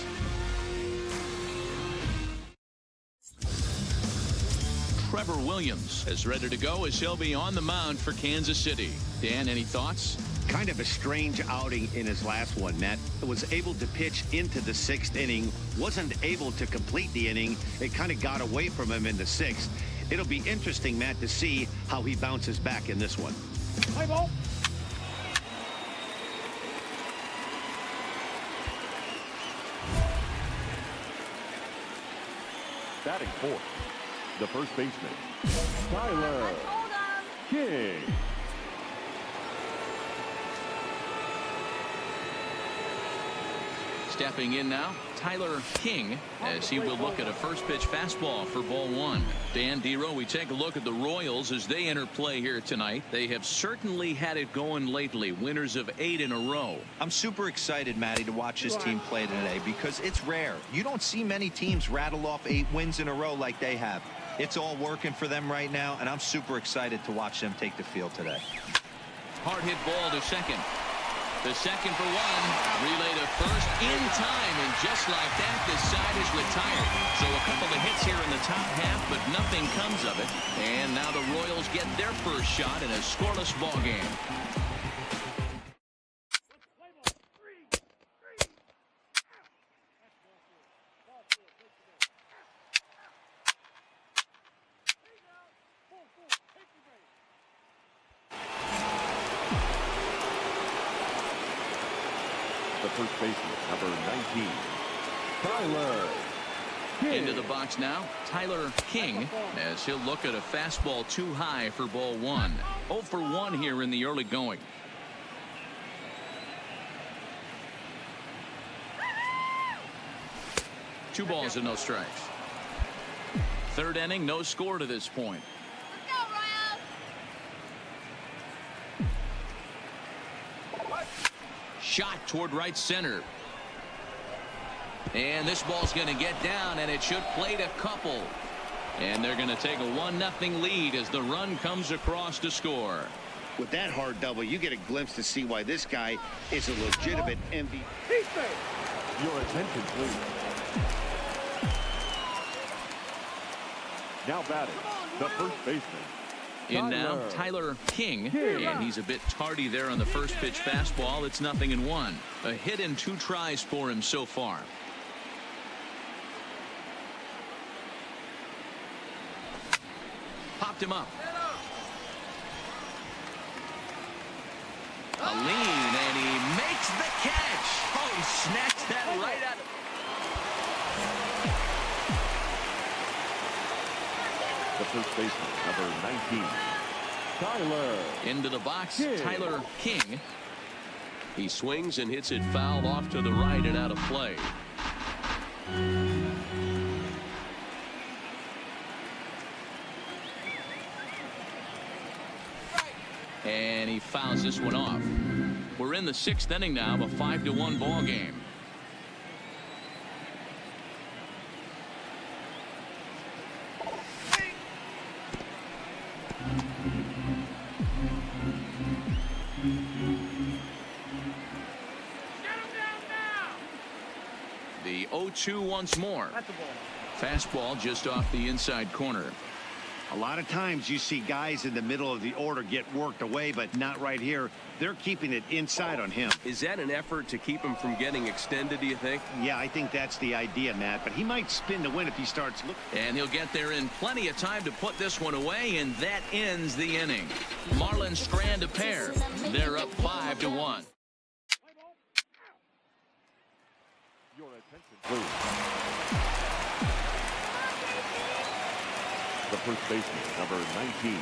Trevor Williams is ready to go as he'll be on the mound for Kansas City. Dan, any thoughts? Kind of a strange outing in his last one, Matt. Was able to pitch into the 6th inning, wasn't able to complete the inning. It kind of got away from him in the 6th. It'll be interesting, Matt, to see how he bounces back in this one. Play ball. Batting fourth, the first baseman, Tyler King. Stepping in now, Tyler King, as he will look at a first pitch fastball for ball 1. Dan Dero, we take a look at the Royals as they enter play here tonight. They have certainly had it going lately, winners of 8 in a row. I'm super excited, Matty, to watch this team play today because it's rare. You don't see many teams rattle off 8 wins in a row like they have. It's all working for them right now, and I'm super excited to watch them take the field today. Hard hit ball to second. The second for 1, relay to first in time, and just like that, this side is retired. So a couple of hits here in the top half, but nothing comes of it. And now the Royals get their first shot in a scoreless ball game. The first baseman, number 19, Tyler King. Into the box now, Tyler King, as he'll look at a fastball too high for ball 1. 0 for 1 here in the early going. Two balls and no strikes. Third inning, no score to this point. Shot toward right center. And this ball's going to get down, and it should plate a couple. And they're going to take a 1-0 lead as the run comes across to score. With that hard double, you get a glimpse to see why this guy is a legitimate MVP. Your attention, please. Now batting, the first baseman. In now, Tyler King, and he's a bit tardy there on the first pitch fastball. It's 0-1. A hit and 2 tries for him so far. Popped him up. A lean, and he makes the catch. Oh, he snatched that right out of... The first baseman, number 19, Tyler. Into the box, Tyler King. He swings and hits it foul off to the right and out of play. And he fouls this one off. We're in the 6th inning now of a 5-1 ball game. The 0-2 once more. Fastball just off the inside corner. A lot of times you see guys in the middle of the order get worked away, but not right here. They're keeping it inside on him. Is that an effort to keep him from getting extended, do you think? Yeah, I think that's the idea, Matt. But he might spin to win if he starts looking. And he'll get there in plenty of time to put this one away, and that ends the inning. Marlins strand a pair. They're up 5-1. Your attention, please. The first baseman, number 19,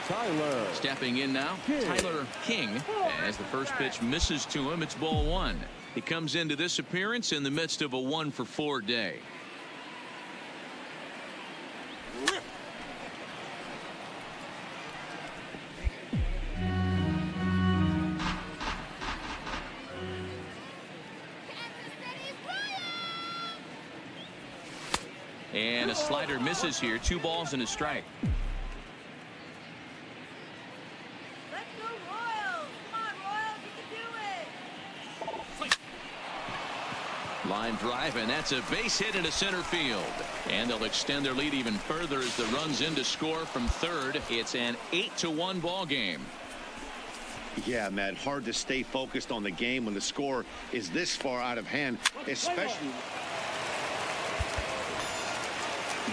Tyler. Stepping in now, Tyler King. As the first pitch misses to him, it's ball one. He comes into this appearance in the midst of a 1-for-4 day. And a slider misses here. 2 balls and a strike. Let's go Royals! Come on, Royals, you can do it! Line drive, and that's a base hit into center field. And they'll extend their lead even further as the run's in to score from third. It's an 8-1 ball game. Yeah, Matt, hard to stay focused on the game when the score is this far out of hand, especially.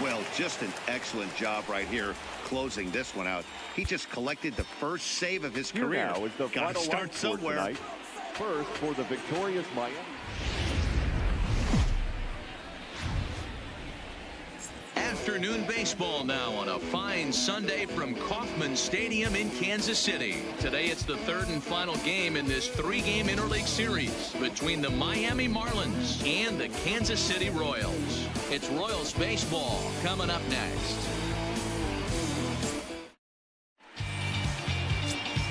Well, just an excellent job right here closing this one out. He just collected the first save of his career. Now is the Gotta final start line for somewhere. tonight. First for the victorious Miami. Afternoon baseball now on a fine Sunday from Kauffman Stadium in Kansas City. Today it's the third and final game in this 3-game interleague series between the Miami Marlins and the Kansas City Royals. It's Royals baseball coming up next.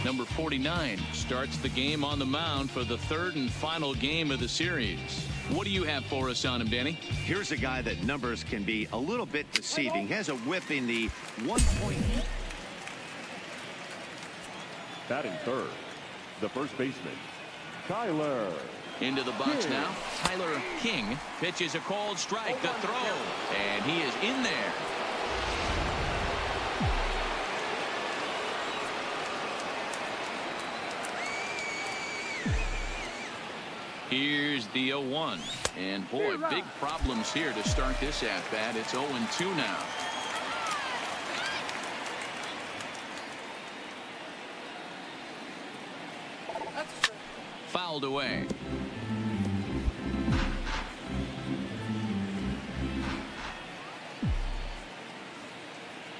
Number 49 starts the game on the mound for the third and final game of the series. What do you have for us on him, Danny? Here's a guy that numbers can be a little bit deceiving. He has a whip in the 1. Batting third, the first baseman, Tyler. Into the box now, Tyler King pitches a called strike, the throw, and he is in there. Here's the 0-1, and boy, big problems here to start this at-bat. It's 0-2 now. Fouled away.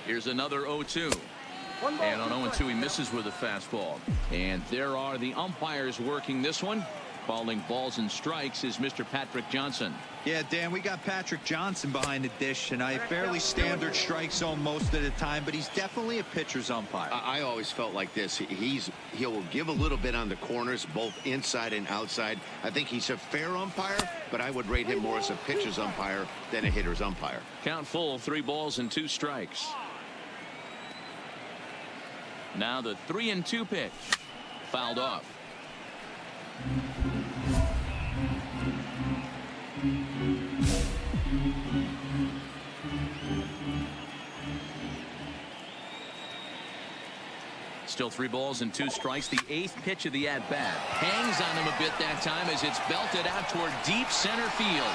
Here's another 0-2. And on 0-2, he misses with a fastball. And there are the umpires working this one. Calling balls and strikes is Mr. Patrick Johnson. Yeah, Dan, we got Patrick Johnson behind the dish, and a fairly standard strike zone most of the time, but he's definitely a pitcher's umpire. I always felt like this. He'll give a little bit on the corners, both inside and outside. I think he's a fair umpire, but I would rate him more as a pitcher's umpire than a hitter's umpire. Count full, 3 balls and 2 strikes. Now the 3-2 pitch. Fouled off. Still 3 balls and 2 strikes. The 8th pitch of the at-bat. Hangs on him a bit that time as it's belted out toward deep center field.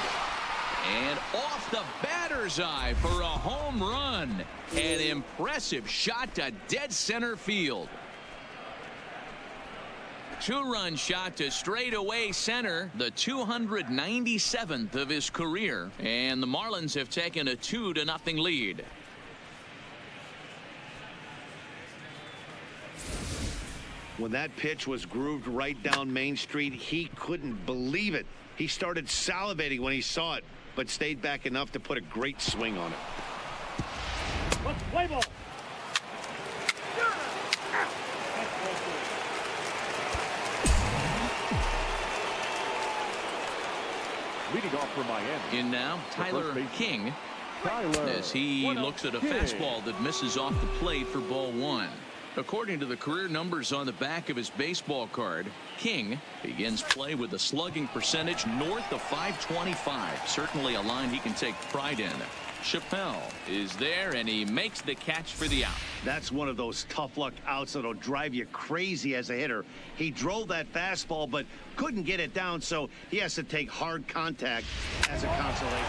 And off the batter's eye for a home run. An impressive shot to dead center field. 2-run shot to straightaway center, the 297th of his career, and the Marlins have taken a 2-0 lead. When that pitch was grooved right down Main Street, he couldn't believe it. He started salivating when he saw it, but stayed back enough to put a great swing on it. Let's play ball. Leading off for Miami. In now, Tyler King, Tyler as he looks at a fastball that misses off the plate for ball 1. According to the career numbers on the back of his baseball card, King begins play with a slugging percentage north of .525. Certainly a line he can take pride in. Chappelle is there, and he makes the catch for the out. That's one of those tough luck outs that'll drive you crazy as a hitter. He drove that fastball, but couldn't get it down, so he has to take hard contact as a consolation.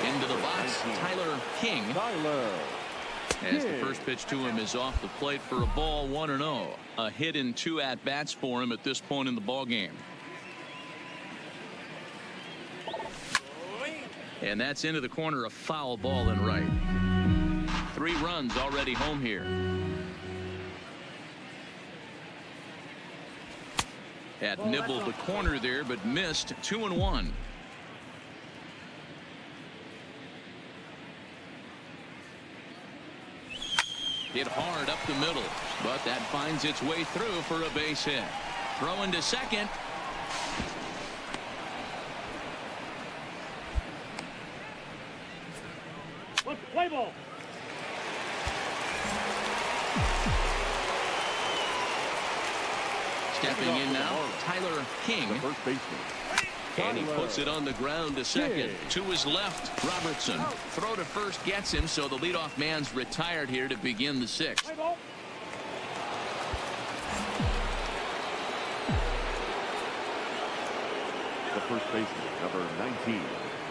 Into the box, Tyler King. As the first pitch to him is off the plate for a ball, 1-0. A hit in 2 at-bats for him at this point in the ball game. And that's into the corner, a foul ball and right. 3 runs already home here. Had nibbled the corner there, but missed. 2-1. Hit hard up the middle, but that finds its way through for a base hit. Throwing to second. Let's play ball. Stepping in now, Tyler King. The first baseman. And he puts it on the ground to second. To his left, Robertson. Throw to first gets him, so the leadoff man's retired here to begin the 6th. Play ball. The first baseman, number 19.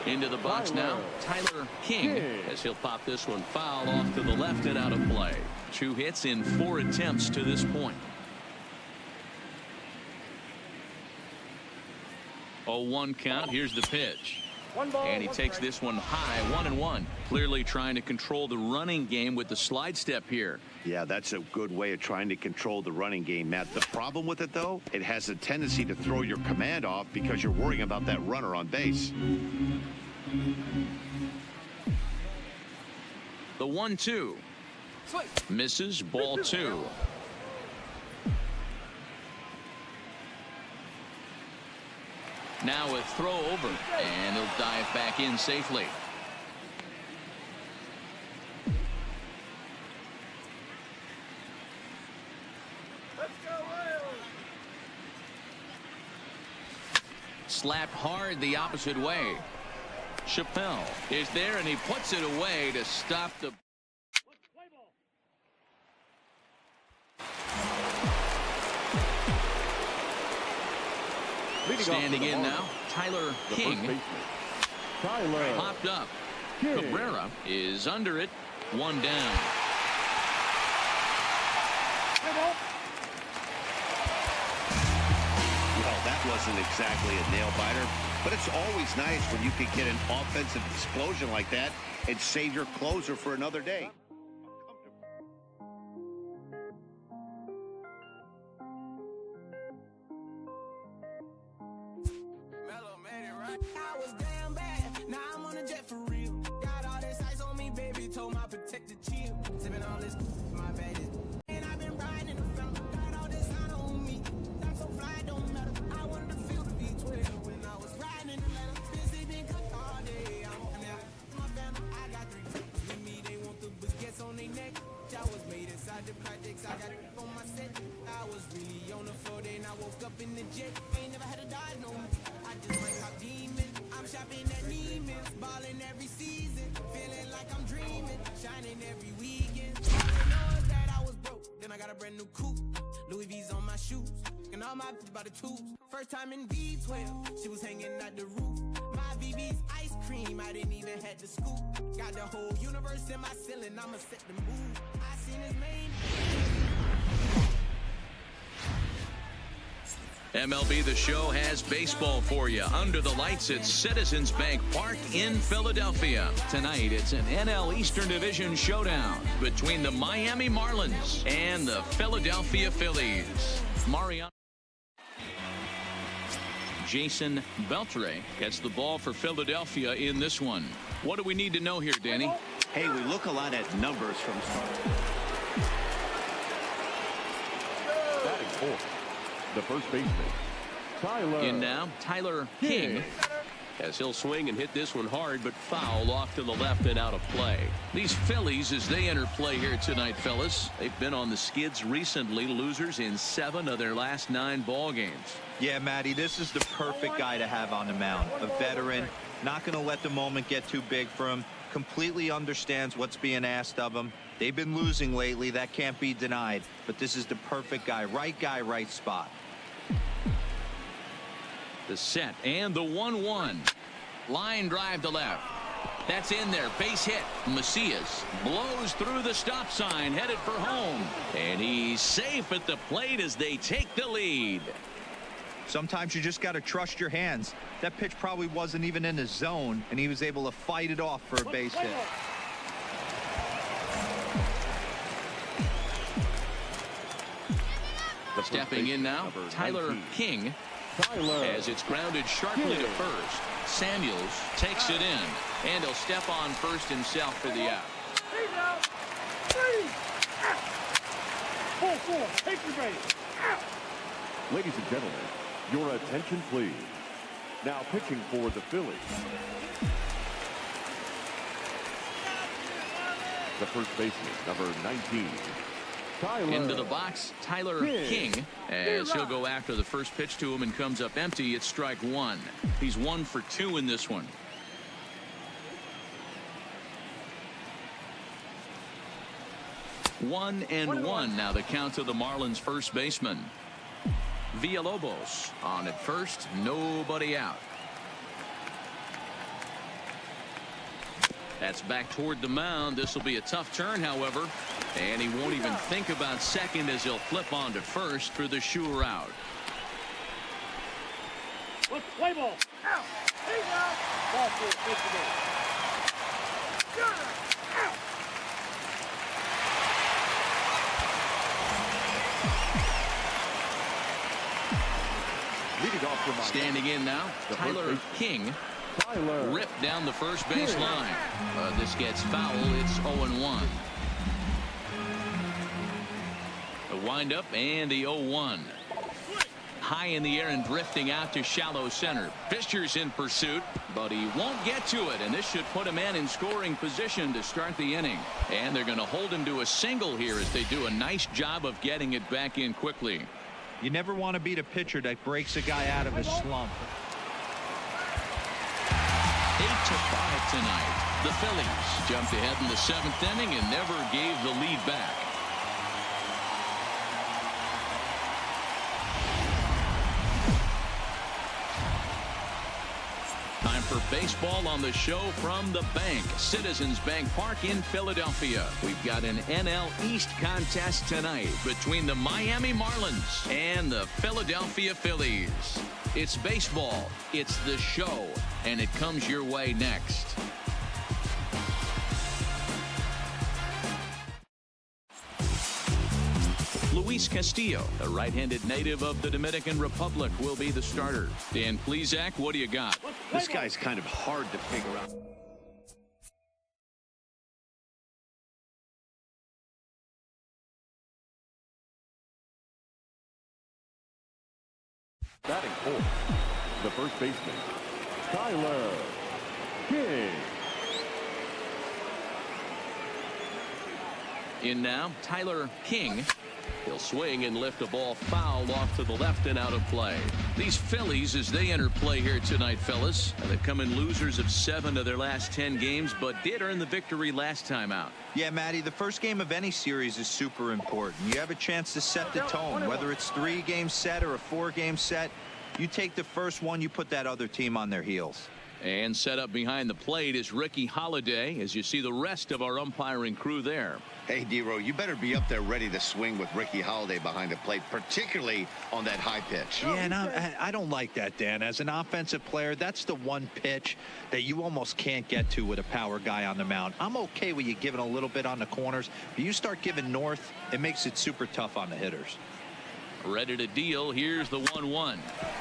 Into the box now, Tyler King, as he'll pop this one foul off to the left and out of play. 2 hits in 4 attempts to this point. 0-1 count. Here's the pitch. And he takes this one high, 1-1. Clearly trying to control the running game with the slide step here. Yeah, that's a good way of trying to control the running game, Matt. The problem with it, though, it has a tendency to throw your command off because you're worrying about that runner on base. The 1-2. Misses, ball 2. Now a throw over, and he'll dive back in safely. Slapped hard the opposite way. Chappelle is there, and he puts it away to stop the... Standing in now, Tyler King. Popped up. Cabrera is under it. 1 down. Well, that wasn't exactly a nail-biter, but it's always nice when you can get an offensive explosion like that and save your closer for another day. I was damn bad, now I'm on a jet for real. Got all this ice on me, baby, told my protector chill. Sipping all this, my bad is. And I've been riding in the film, got all this honor on me. I'm so fly, don't matter. I wanted to feel the V12 when I was riding in the ladder. Busy been cooked all day, I'm on there. My family, I got 3 friends with me, they want the baguettes on their neck. I was made inside the projects, I got on my set. I was really on the floor, then I woke up in the jet. Ain't never had a die, no. I just might cop demons. I'm shopping at Neiman's, balling every season, feeling like I'm dreaming, shining every weekend. All I know is that I was broke, then I got a brand new coupe, Louis V's on my shoes, and all my bitches by the tubes. First time in B12, she was hanging at the roof. My VV's ice cream, I didn't even have to scoop. Got the whole universe in my ceiling, I'ma set the mood. I seen his main. MLB The Show has baseball for you under the lights at Citizens Bank Park in Philadelphia. Tonight, it's an NL Eastern Division showdown between the Miami Marlins and the Philadelphia Phillies. Mariano. Jason Beltre gets the ball for Philadelphia in this one. What do we need to know here, Danny? Hey, we look a lot at numbers from start. Batting fourth, the first baseman, Tyler. In now, Tyler King. as he'll swing and hit this one hard, but foul off to the left and out of play. These Phillies, as they enter play here tonight, fellas, they've been on the skids recently, losers in 7 of their last 9 ball games. Yeah, Matty, this is the perfect guy to have on the mound. A veteran, not going to let the moment get too big for him, completely understands what's being asked of him. They've been losing lately. That can't be denied. But this is the perfect guy, right spot. The set and the 1-1. Line drive to left. That's in there. Base hit. Macias blows through the stop sign, headed for home. And he's safe at the plate as they take the lead. Sometimes you just got to trust your hands. That pitch probably wasn't even in the zone, and he was able to fight it off for a base hit. Stepping in now, Tyler King, as it's grounded sharply to first. Samuels takes it in, and he'll step on first himself for the out. Pull 4, take your base. Ladies and gentlemen, your attention please. Now pitching for the Phillies, the first baseman, number 19. Into the box, Tyler King, as he'll go after the first pitch to him and comes up empty. It's strike 1. He's 1 for 2 in this one. One and one now the count to the Marlins first baseman. Villalobos on at first, nobody out. That's back toward the mound. This will be a tough turn, however, and he won't even think about second as he'll flip on to first for the sure out. Let's play ball. Out. There you go. Ball 4, take the base. Out. Leading off from standing in now, Tyler King. Ripped down the first base line. This gets foul. It's 0-1. The windup and the 0-1. High in the air and drifting out to shallow center. Fisher's in pursuit, but he won't get to it, and this should put a man in scoring position to start the inning. And they're going to hold him to a single here as they do a nice job of getting it back in quickly. You never want to beat a pitcher that breaks a guy out of his slump. 8-5 tonight. The Phillies jumped ahead in the 7th inning and never gave the lead back. Time for baseball on the show from the bank. Citizens Bank Park in Philadelphia. We've got an NL East contest tonight between the Miami Marlins and the Philadelphia Phillies. It's baseball, it's the show, and it comes your way next. Luis Castillo, the right-handed native of the Dominican Republic, will be the starter. Dan Plesac, what do you got? This guy's kind of hard to figure out. batting fourth, the first baseman, Tyler King. In now, Tyler King. He'll swing and lift a ball foul off to the left and out of play. These Phillies, as they enter play here tonight, fellas, they've come in losers of 7 of their last 10 games, but did earn the victory last time out. Yeah, Matty, the first game of any series is super important. You have a chance to set the tone, whether it's 3-game set or a 4-game set. You take the first one, you put that other team on their heels. And set up behind the plate is Ricky Holiday, as you see the rest of our umpiring crew there. Hey, D-Row, you better be up there ready to swing with Ricky Holiday behind the plate, particularly on that high pitch. Yeah, and I don't like that, Dan. As an offensive player, that's the one pitch that you almost can't get to with a power guy on the mound. I'm okay with you giving a little bit on the corners, but you start giving north, it makes it super tough on the hitters. Ready to deal. Here's the 1-1.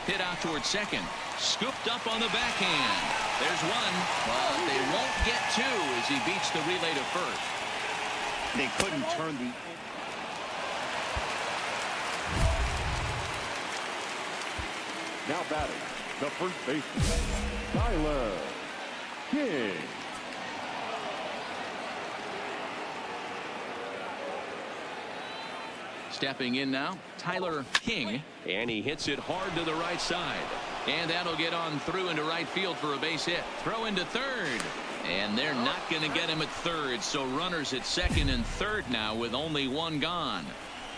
Hit out towards second. Scooped up on the backhand. There's one, but they won't get two as he beats the relay to first. They couldn't turn the... Now batting, The first baseman, Tyler King. Stepping in now, Tyler King. And he hits it hard to the right side. And that'll get on through into right field for a base hit. Throw into third. And they're not going to get him at third. So runners at second and third now with only one gone.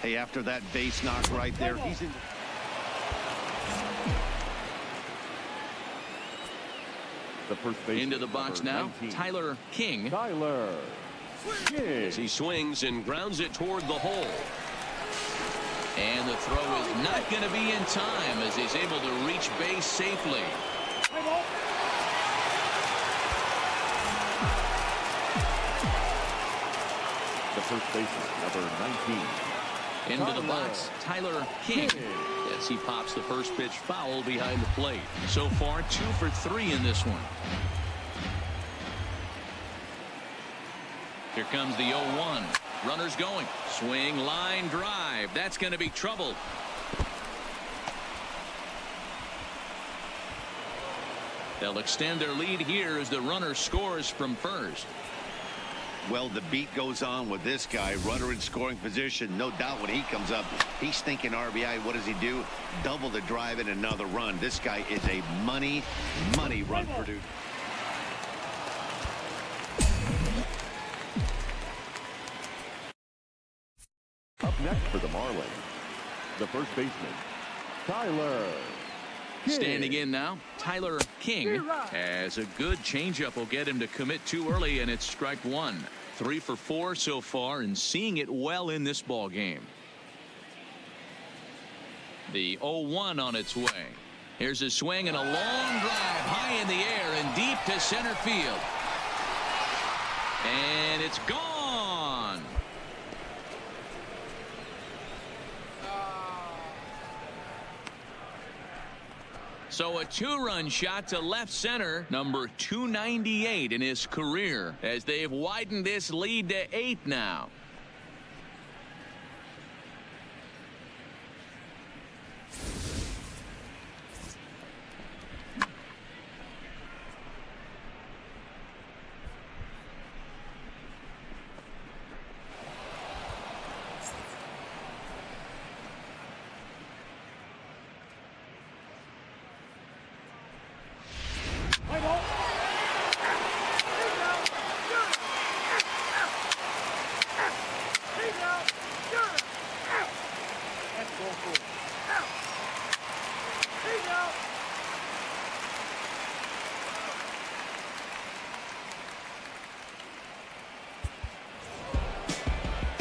Hey, after that base knock right there, he's in. The first baseman, Into the box now, 19, Tyler King. Tyler King. As he swings and grounds it toward the hole. And the throw is not going to be in time as he's able to reach base safely. The first baseman, number 19. Into the box, Tyler King. As he pops the first pitch foul behind the plate. So far, 2 for 3 in this one. Here comes the 0-1. Runners going. Swing, line, drive. That's going to be trouble. They'll extend their lead here as the runner scores from first. Well, the beat goes on with this guy. Runner in scoring position. No doubt when he comes up, he's thinking RBI. What does he do? Double the drive and another run. This guy is a money run producer. Up next for the Marlins, the first baseman, Tyler King. Standing in now, Tyler King. As a good changeup will get him to commit too early, and it's strike one. 3 for 4 so far, and seeing it well in this ball game. The 0-1 on its way. Here's a swing and a long drive high in the air and deep to center field. And it's gone. So a 2-run shot to left center, number 298 in his career, as they've widened this lead to 8 now.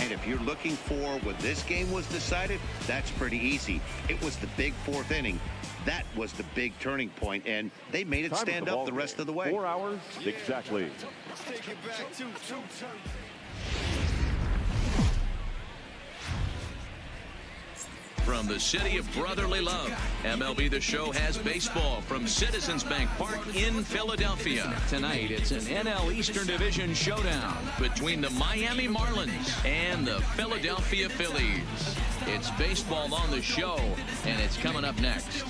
If you're looking for what this game was decided, that's pretty easy. It was the big 4th inning. That was the big turning point, and they made it stand up the rest of the way. 4 hours exactly. From the city of brotherly love, MLB The Show has baseball from Citizens Bank Park in Philadelphia. Tonight, it's an NL Eastern Division showdown between the Miami Marlins and the Philadelphia Phillies. It's baseball on the show, and it's coming up next.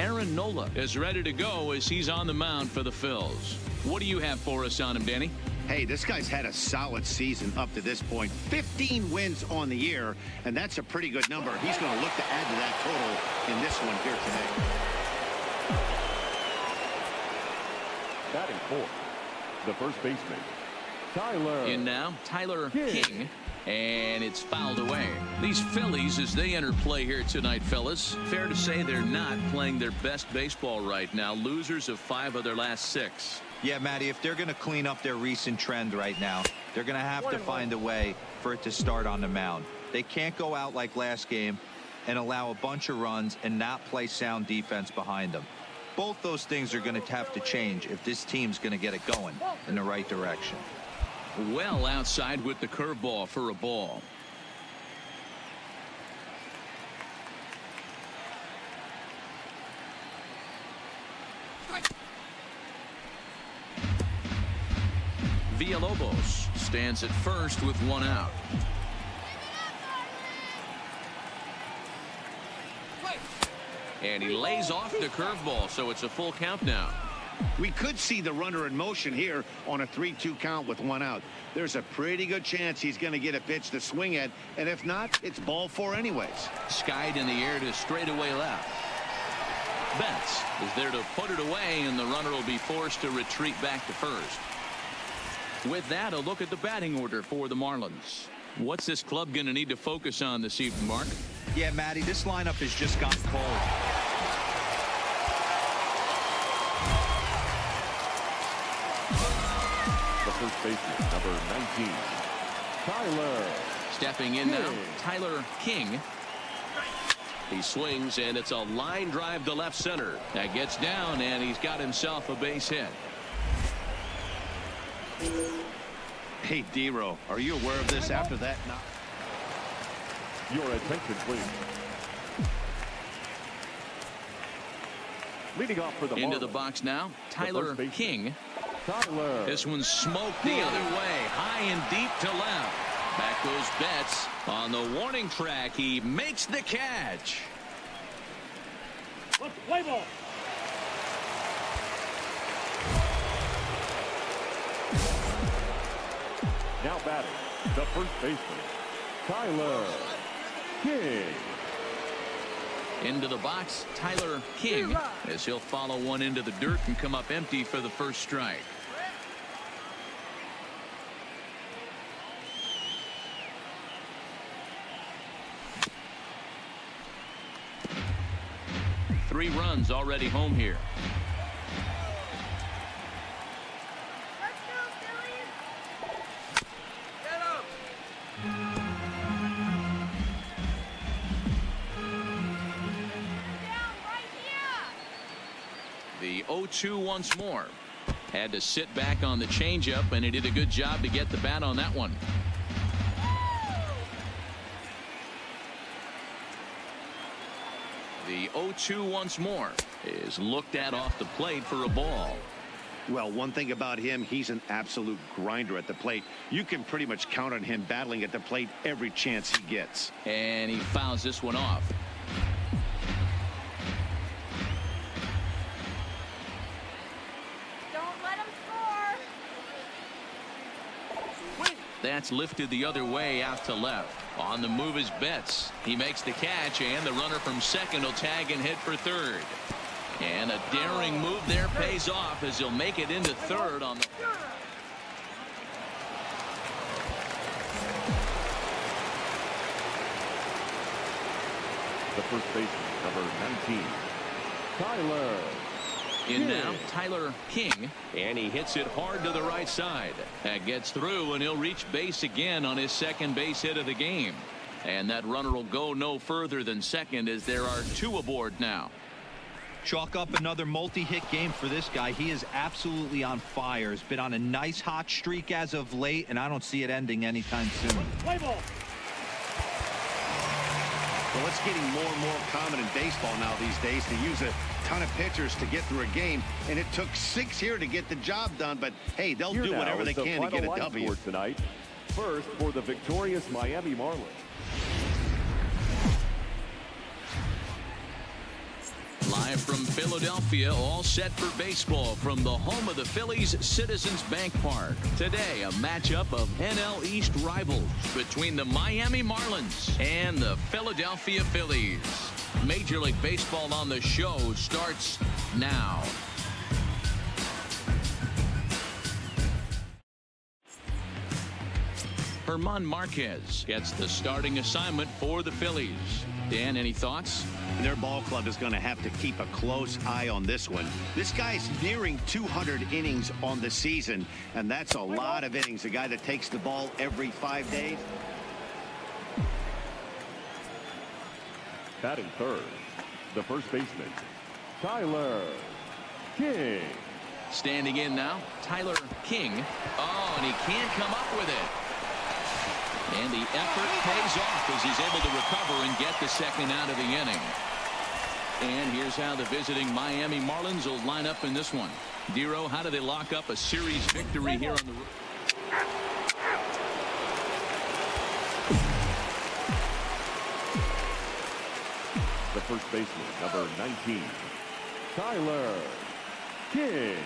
Aaron Nola is ready to go as he's on the mound for the Phils. What do you have for us on him, Danny? Hey, this guy's had a solid season up to this point. 15 wins on the year, and that's a pretty good number. He's going to look to add to that total in this one here today. Batting fourth, the first baseman, Tyler. In now, Tyler King. And it's fouled away. These Phillies, as they enter play here tonight, fellas, fair to say they're not playing their best baseball right now. Losers of 5 of their last 6. Yeah, Matty, if they're going to clean up their recent trend right now, they're going to have to find a way for it to start on the mound. They can't go out like last game and allow a bunch of runs and not play sound defense behind them. Both those things are going to have to change if this team's going to get it going in the right direction. Well outside with the curveball for a ball. Villalobos stands at first with 1 out. And he lays off the curveball, so it's a full count now. We could see the runner in motion here on a 3-2 count with 1 out. There's a pretty good chance he's going to get a pitch to swing at, and if not, it's ball 4 anyways. Skied in the air to straightaway left. Betts is there to put it away, and the runner will be forced to retreat back to first. With that, a look at the batting order for the Marlins. What's this club going to need to focus on this evening, Mark? Yeah, Matty, this lineup has just gotten cold. The first baseman, number 19, Tyler. Stepping in now, Tyler King. He swings, and it's a line drive to left center. That gets down, and he's got himself a base hit. Hey, D-Row, are you aware of this after that knock? Your attention, please. Leading off for the Into Marlins, the box now, Tyler King. Tyler. This one's smoked the other way, high and deep to left. Back goes Betts. On the warning track, he makes the catch. Let's play ball. Now batting, the first baseman, Tyler King. Into the box, Tyler King, as he'll follow one into the dirt and come up empty for the first strike. Three runs already home here. Let's go, Phillies. Get up. Down right here. The 0-2 once more. Had to sit back on the changeup, and he did a good job to get the bat on that one. The 0-2 once more is looked at off the plate for a ball. Well, one thing about him, he's an absolute grinder at the plate. You can pretty much count on him battling at the plate every chance he gets. And he fouls this one off. Don't let him score. That's lifted the other way out to left. On the move is Betts. He makes the catch, and the runner from second will tag and hit for third. And a daring move there pays off as he'll make it into third on the... The first baseman, number 19, Tyler. In now, Tyler King, and he hits it hard to the right side. That gets through, and he'll reach base again on his second base hit of the game. And that runner will go no further than second as there are two aboard now. Chalk up another multi-hit game for this guy. He is absolutely on fire. He's been on a nice hot streak as of late, and I don't see it ending anytime soon. Play ball. Well, it's getting more and more common in baseball now these days to use a ton of pitchers to get through a game, and it took 6 here to get the job done, but hey, they'll do whatever they can to get a W. For tonight. First, for the victorious Miami Marlins. Live from Philadelphia, all set for baseball from the home of the Phillies, Citizens Bank Park. Today, a matchup of NL East rivals between the Miami Marlins and the Philadelphia Phillies. Major League Baseball on the show starts now. German Marquez gets the starting assignment for the Phillies. Dan, any thoughts? Their ball club is going to have to keep a close eye on this one. This guy's nearing 200 innings on the season, and that's a lot of innings. A guy that takes the ball every 5 days. Batting third, the first baseman, Tyler King. Standing in now, Tyler King. Oh, and he can't come up with it. And the effort pays off as he's able to recover and get the second out of the inning. And here's how the visiting Miami Marlins will line up in this one. Dero, how do they lock up a series victory here on the road? the first baseman, number 19, Tyler King.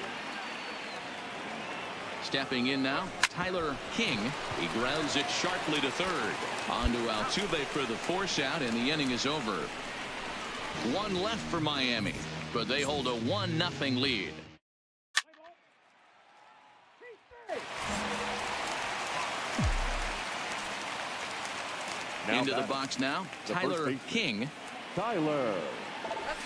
Stepping in now, Tyler King. He grounds it sharply to third. On to Altuve for the force out, and the inning is over. One left for Miami, but they hold a 1-0 lead. Into the box now, Tyler King. Tyler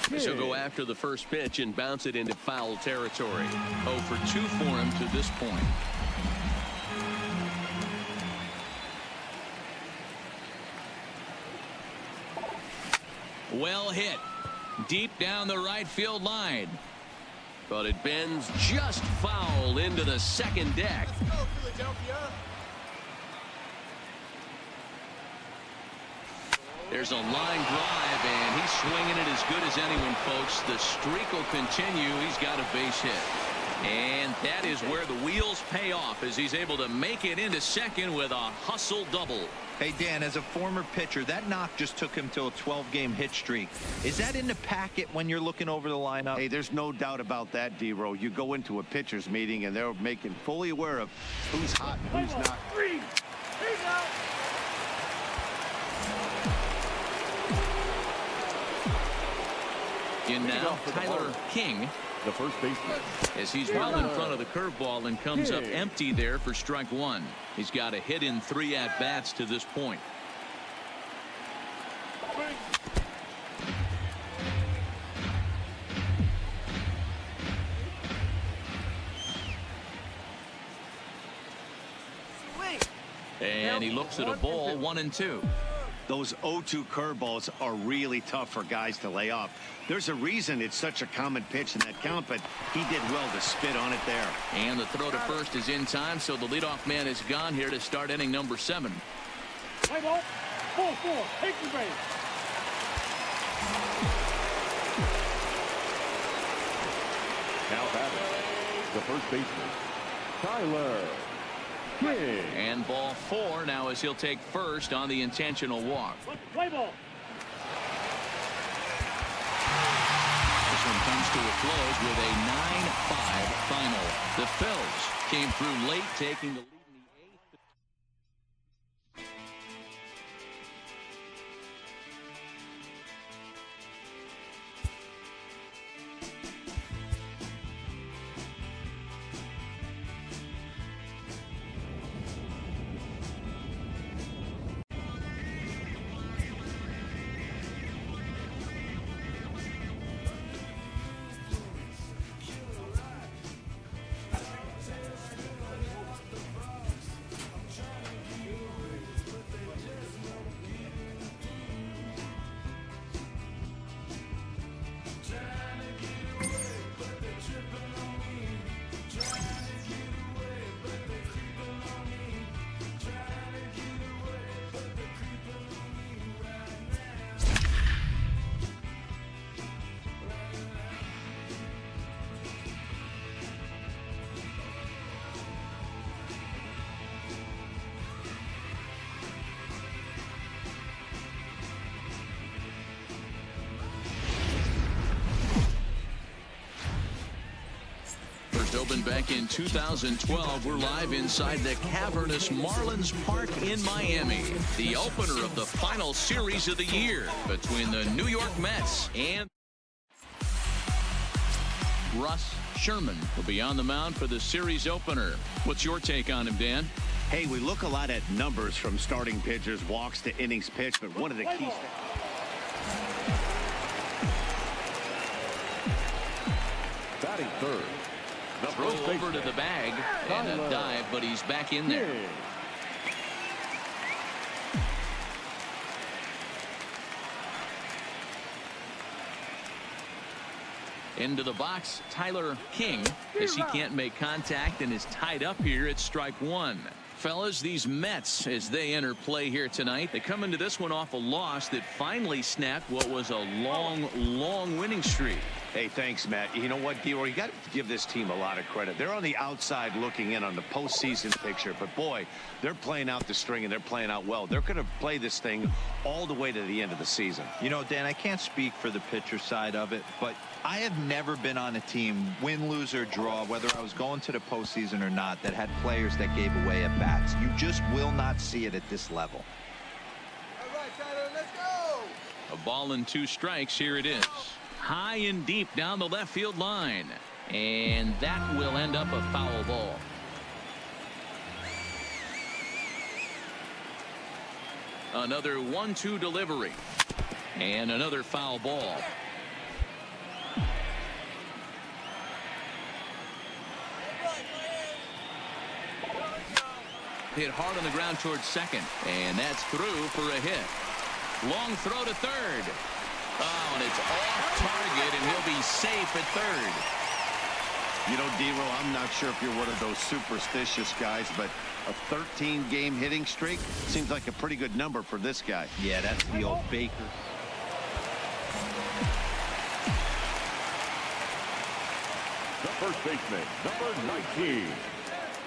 He'll go after the first pitch and bounce it into foul territory. 0 for 2 for him to this point. Well hit. Deep down the right field line. But it bends just foul into the second deck. Let's go, Philadelphia. There's a line drive, and he's swinging it as good as anyone, folks. The streak will continue. He's got a base hit. And that is where the wheels pay off, as he's able to make it into second with a hustle double. Hey, Dan, as a former pitcher, that knock just took him to a 12-game hit streak. Is that in the packet when you're looking over the lineup? Hey, there's no doubt about that, D-Row. You go into a pitcher's meeting, and they're making fully aware of who's hot and who's not. Three. Here you go. In now, Tyler King, the first baseman, as he's well in front of the curveball and comes up empty there for strike one. He's got a hit in 3 at-bats to this point. And he looks at a ball, 1-2. Those 0-2 curveballs are really tough for guys to lay off. There's a reason it's such a common pitch in that count, but he did well to spit on it there. And the throw to first is in time, so the leadoff man is gone here to start inning number 7. Play ball. 4-4. Take the base. now batting, the first baseman, Tyler King. And ball 4 now as he'll take first on the intentional walk. Play ball. This one comes to a close with a 9-5 final. The Phils came through late, taking the lead. Opened back in 2012. We're live inside the cavernous Marlins Park in Miami. The opener of the final series of the year between the New York Mets and Russ Sherman will be on the mound for the series opener. What's your take on him, Dan? Hey, we look a lot at numbers from starting pitchers, walks to innings pitched, but one of the keys. Batting third. Throw over to the bag and a dive, but he's back in there. Into the box, Tyler King, as he can't make contact and is tied up here at strike 1. Fellas, these Mets, as they enter play here tonight, they come into this one off a loss that finally snapped what was a long winning streak. Hey, thanks, Matt. You know what, D-Roy, you got to give this team a lot of credit. They're on the outside looking in on the postseason picture, but boy, they're playing out the string and they're playing out well. They're going to play this thing all the way to the end of the season. You know, Dan, I can't speak for the pitcher side of it, but I have never been on a team, win, lose, or draw, whether I was going to the postseason or not, that had players that gave away at bats. You just will not see it at this level. All right, Tyler, let's go. A ball and 2 strikes. Here it is. High and deep down the left field line. And that will end up a foul ball. Another 1-2 delivery. And another foul ball. Hit hard on the ground towards second. And that's through for a hit. Long throw to third. Oh, and it's off target, and he'll be safe at third. You know, D-Roy, I'm not sure if you're one of those superstitious guys, but a 13-game hitting streak seems like a pretty good number for this guy. Yeah, that's the old Baker. The first baseman, number 19.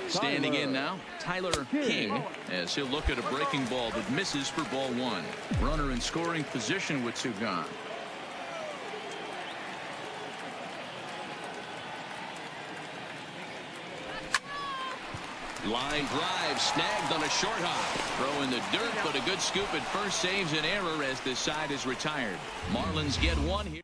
Standing in now, Tyler King, as he'll look at a breaking ball that misses for ball 1. Runner in scoring position with 2 gone. Line drive snagged on a short hop. Throw in the dirt, but a good scoop at first saves an error as this side is retired. Marlins get 1 here.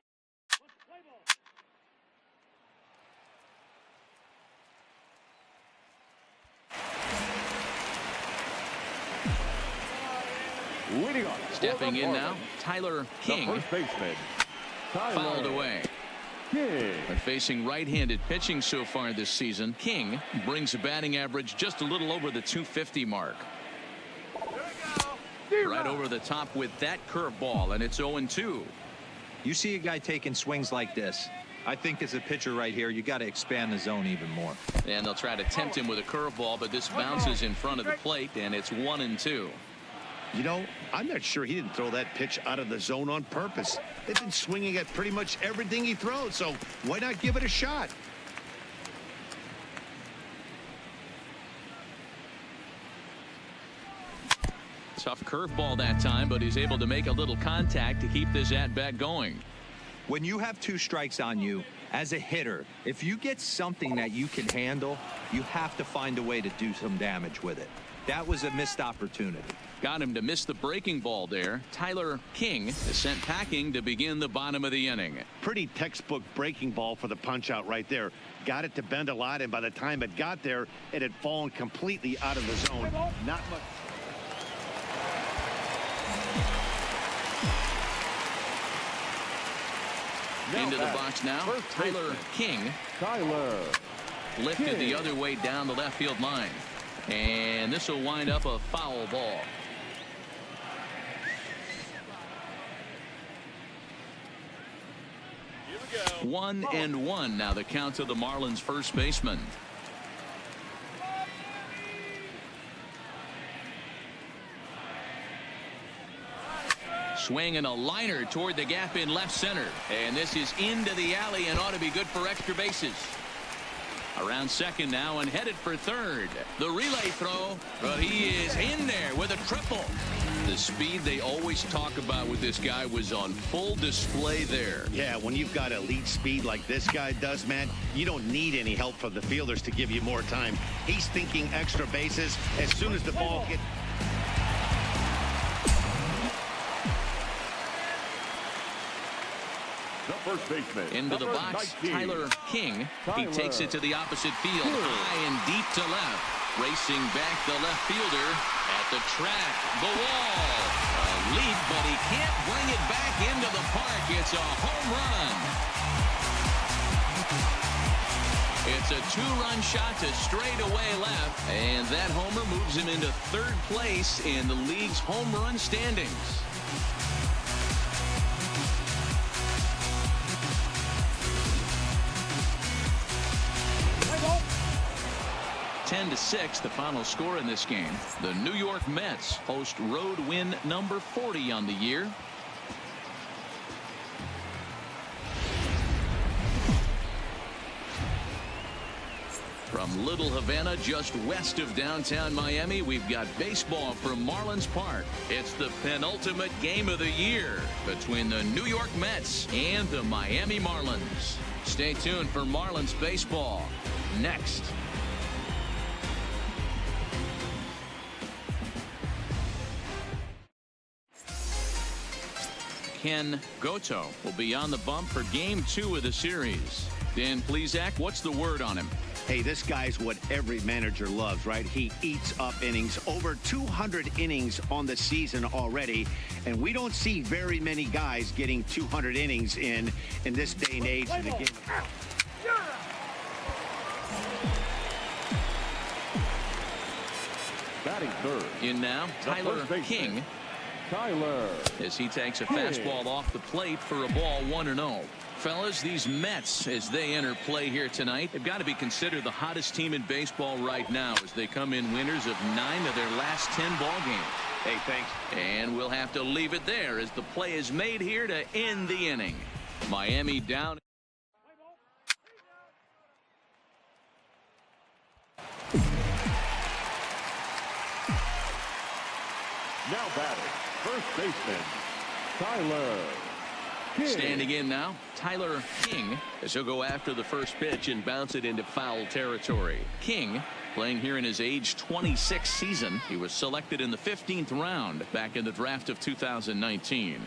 Leading on. Stepping in now, Tyler King. The first baseman, Fouled away. King. But facing right-handed pitching so far this season, King brings a batting average just a little over the 250 mark. Right over the top with that curveball, and it's 0-2. You see a guy taking swings like this. I think as a pitcher right here, you got to expand the zone even more. And they'll try to tempt him with a curveball, but this bounces in front of the plate, and it's 1-2. You know, I'm not sure he didn't throw that pitch out of the zone on purpose. They've been swinging at pretty much everything he throws, so why not give it a shot? Tough curveball that time, but he's able to make a little contact to keep this at-bat going. When you have 2 strikes on you, as a hitter, if you get something that you can handle, you have to find a way to do some damage with it. That was a missed opportunity. Got him to miss the breaking ball there. Tyler King is sent packing to begin the bottom of the inning. Pretty textbook breaking ball for the punch out right there. Got it to bend a lot, and by the time it got there, it had fallen completely out of the zone. Not much. Into the box now, Tyler King. Tyler Lifted King. the other way down the left field line. And this will wind up a foul ball. Here we go. 1-1 now the count to the Marlins first baseman. Swinging a liner toward the gap in left center. And this is into the alley and ought to be good for extra bases. Around second now and headed for third. The relay throw, but he is in there with a triple. The speed they always talk about with this guy was on full display there. Yeah, when you've got elite speed like this guy does, man, you don't need any help from the fielders to give you more time. He's thinking extra bases as soon as the ball gets... The first baseman. Into the number box, 19. Tyler King. He Tyler takes it to the opposite field, King. high and deep to left. Racing back the left fielder at the track, the wall. A leap, but he can't bring it back into the park. It's a home run. It's a 2-run shot to straightaway left, and that homer moves him into third place in the league's home run standings. 10-6, the final score in this game. The New York Mets host road win number 40 on the year. From Little Havana, just west of downtown Miami, we've got baseball from Marlins Park. It's the penultimate game of the year between the New York Mets and the Miami Marlins. Stay tuned for Marlins baseball next. Ken Goto will be on the bump for Game 2 of the series. Dan Plesac, what's the word on him? Hey, this guy's what every manager loves, right? He eats up innings. Over 200 innings on the season already. And we don't see very many guys getting 200 innings in this day and age in the game. Batting third. In now, Tyler King. Tyler. As he takes a fastball off the plate for a ball 1-0. Fellas, these Mets, as they enter play here tonight, have got to be considered the hottest team in baseball right now as they come in winners of 9 of their last 10 ball games. Hey, thanks. And we'll have to leave it there as the play is made here to end the inning. Miami down. Now batting, first baseman, Tyler King. Standing in now, Tyler King, as he'll go after the first pitch and bounce it into foul territory. King, playing here in his age 26 season. He was selected in the 15th round back in the draft of 2019.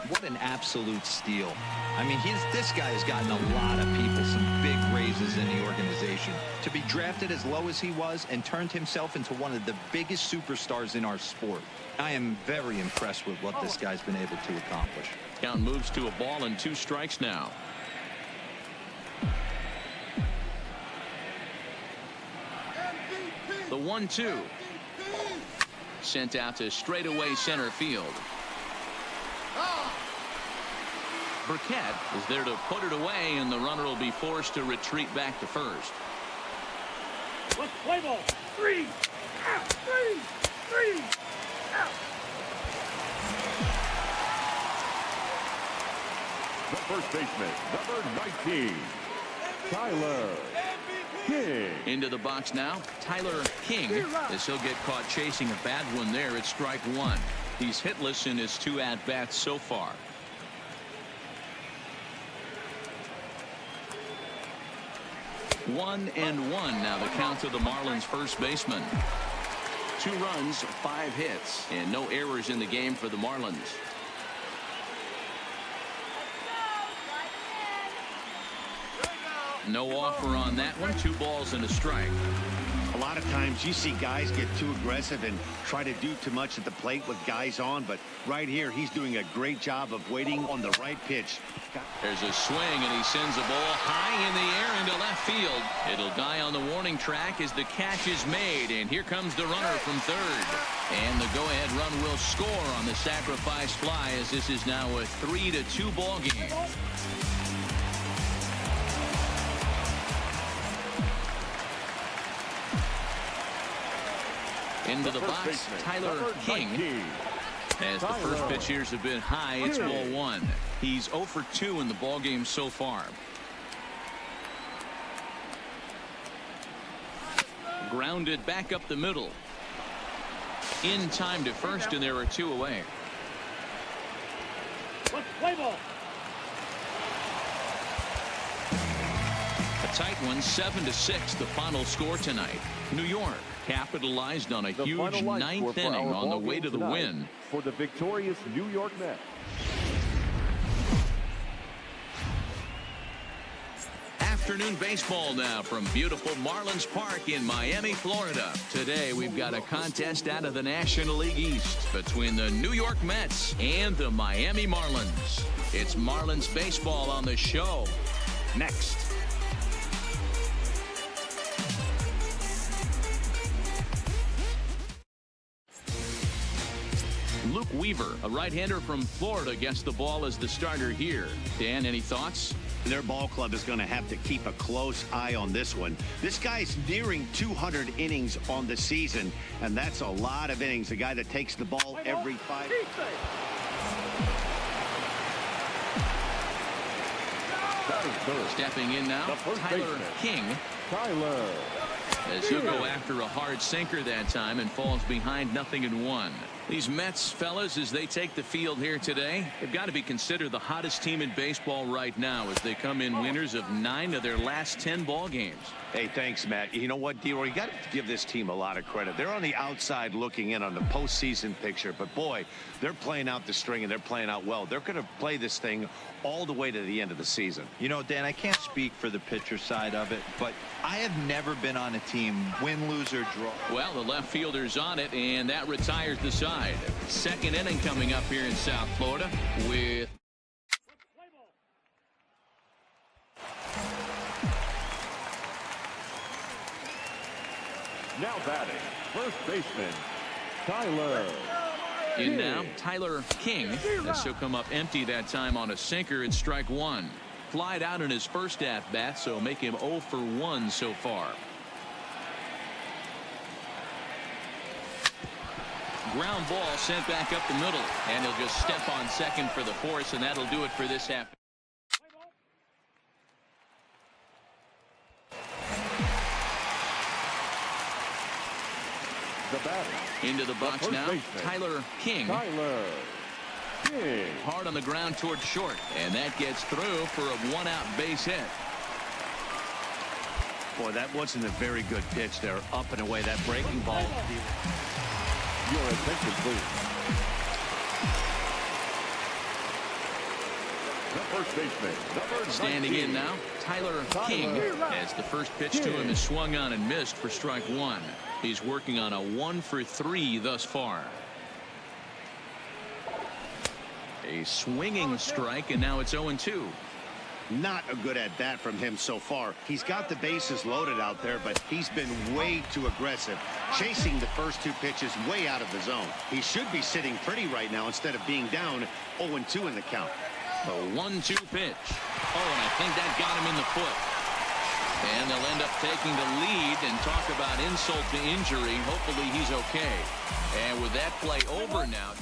What an absolute steal. I mean, this guy has gotten a lot of people some big raises in the organization. To be drafted as low as he was and turned himself into one of the biggest superstars in our sport. I am very impressed with what this guy's been able to accomplish. Count moves to a ball and 2 strikes now. The 1-2. Sent out to straightaway center field. Burkett is there to put it away, and the runner will be forced to retreat back to first. Let's play ball. 3 out. 3 out. The first baseman, number 19, Tyler King. Into the box now, Tyler King, as he'll get caught chasing a bad one there at strike 1. He's hitless in his 2 at-bats so far. One and one now the count to the Marlins first baseman. 2 runs, 5 hits, and no errors in the game for the Marlins. No offer on that one. 2 balls and a strike. A lot of times you see guys get too aggressive and try to do too much at the plate with guys on, but right here he's doing a great job of waiting on the right pitch. There's a swing, and he sends a ball high in the air into left field. It'll die on the warning track as the catch is made, and here comes the runner from third. And the go-ahead run will score on the sacrifice fly, as this is now a 3-2 ball game. Into the box, Tyler King. As the first pitch here have been high, it's ball 1. He's 0 for 2 in the ball game so far. Grounded back up the middle. In time to first, and there are 2 away. Let's play ball. A tight one, 7-6, the final score tonight. New York capitalized on a huge 9th inning on the way to the win. For the victorious New York Mets. Afternoon baseball now from beautiful Marlins Park in Miami, Florida. Today we've got a contest out of the National League East between the New York Mets and the Miami Marlins. It's Marlins baseball on the show next. Luke Weaver, a right-hander from Florida, gets the ball as the starter here. Dan, any thoughts? Their ball club is going to have to keep a close eye on this one. This guy's nearing 200 innings on the season, and that's a lot of innings. A guy that takes the ball every 5. Stepping in now, Tyler King. Tyler. As he'll go after a hard sinker that time and falls behind 0-1. These Mets fellas, as they take the field here today, they've got to be considered the hottest team in baseball right now as they come in winners of 9 of their last 10 ball games. Hey, thanks, Matt. You know what, D-Roy? You got to give this team a lot of credit. They're on the outside looking in on the postseason picture, but boy, they're playing out the string and they're playing out well. They're going to play this thing all the way to the end of the season. You know, Dan, I can't speak for the pitcher side of it, but I have never been on a team win, lose, or draw. Well, the left fielder's on it, and that retires the side. Second inning coming up here in South Florida with... Now batting, first baseman, Tyler. In now, Tyler King, as he'll come up empty that time on a sinker at strike 1. Flied out in his first at-bat, so make him 0 for 1 so far. Ground ball sent back up the middle, and he'll just step on second for the force, and that'll do it for this half. The batter. Into the box now, Tyler King. Tyler King. Hard on the ground towards short, and that gets through for a one-out base hit. Boy, that wasn't a very good pitch there. Up and away, that breaking ball. Your attention, please. The first baseman, number Standing 19. in now, Tyler King, as the first pitch to him is swung on and missed for strike 1. He's working on a 1 for 3 thus far. A swinging strike, and now it's 0-2. Not a good at bat from him so far. He's got the bases loaded out there, but he's been way too aggressive, chasing the first 2 pitches way out of the zone. He should be sitting pretty right now instead of being down 0-2 in the count. The 1-2 pitch. Oh, and I think that got him in the foot. And they'll end up taking the lead, and talk about insult to injury. Hopefully he's okay. And with that play over now.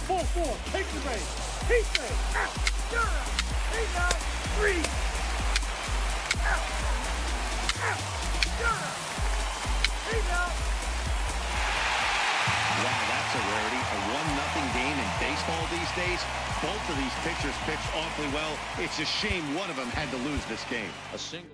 4-4, take the base. He's safe. Out. You're out. He's out. 3. Out. Out. You're out. He's out. Wow, that's a rarity. A 1-0 game in baseball these days. Both of these pitchers pitched awfully well. It's a shame one of them had to lose this game. A single.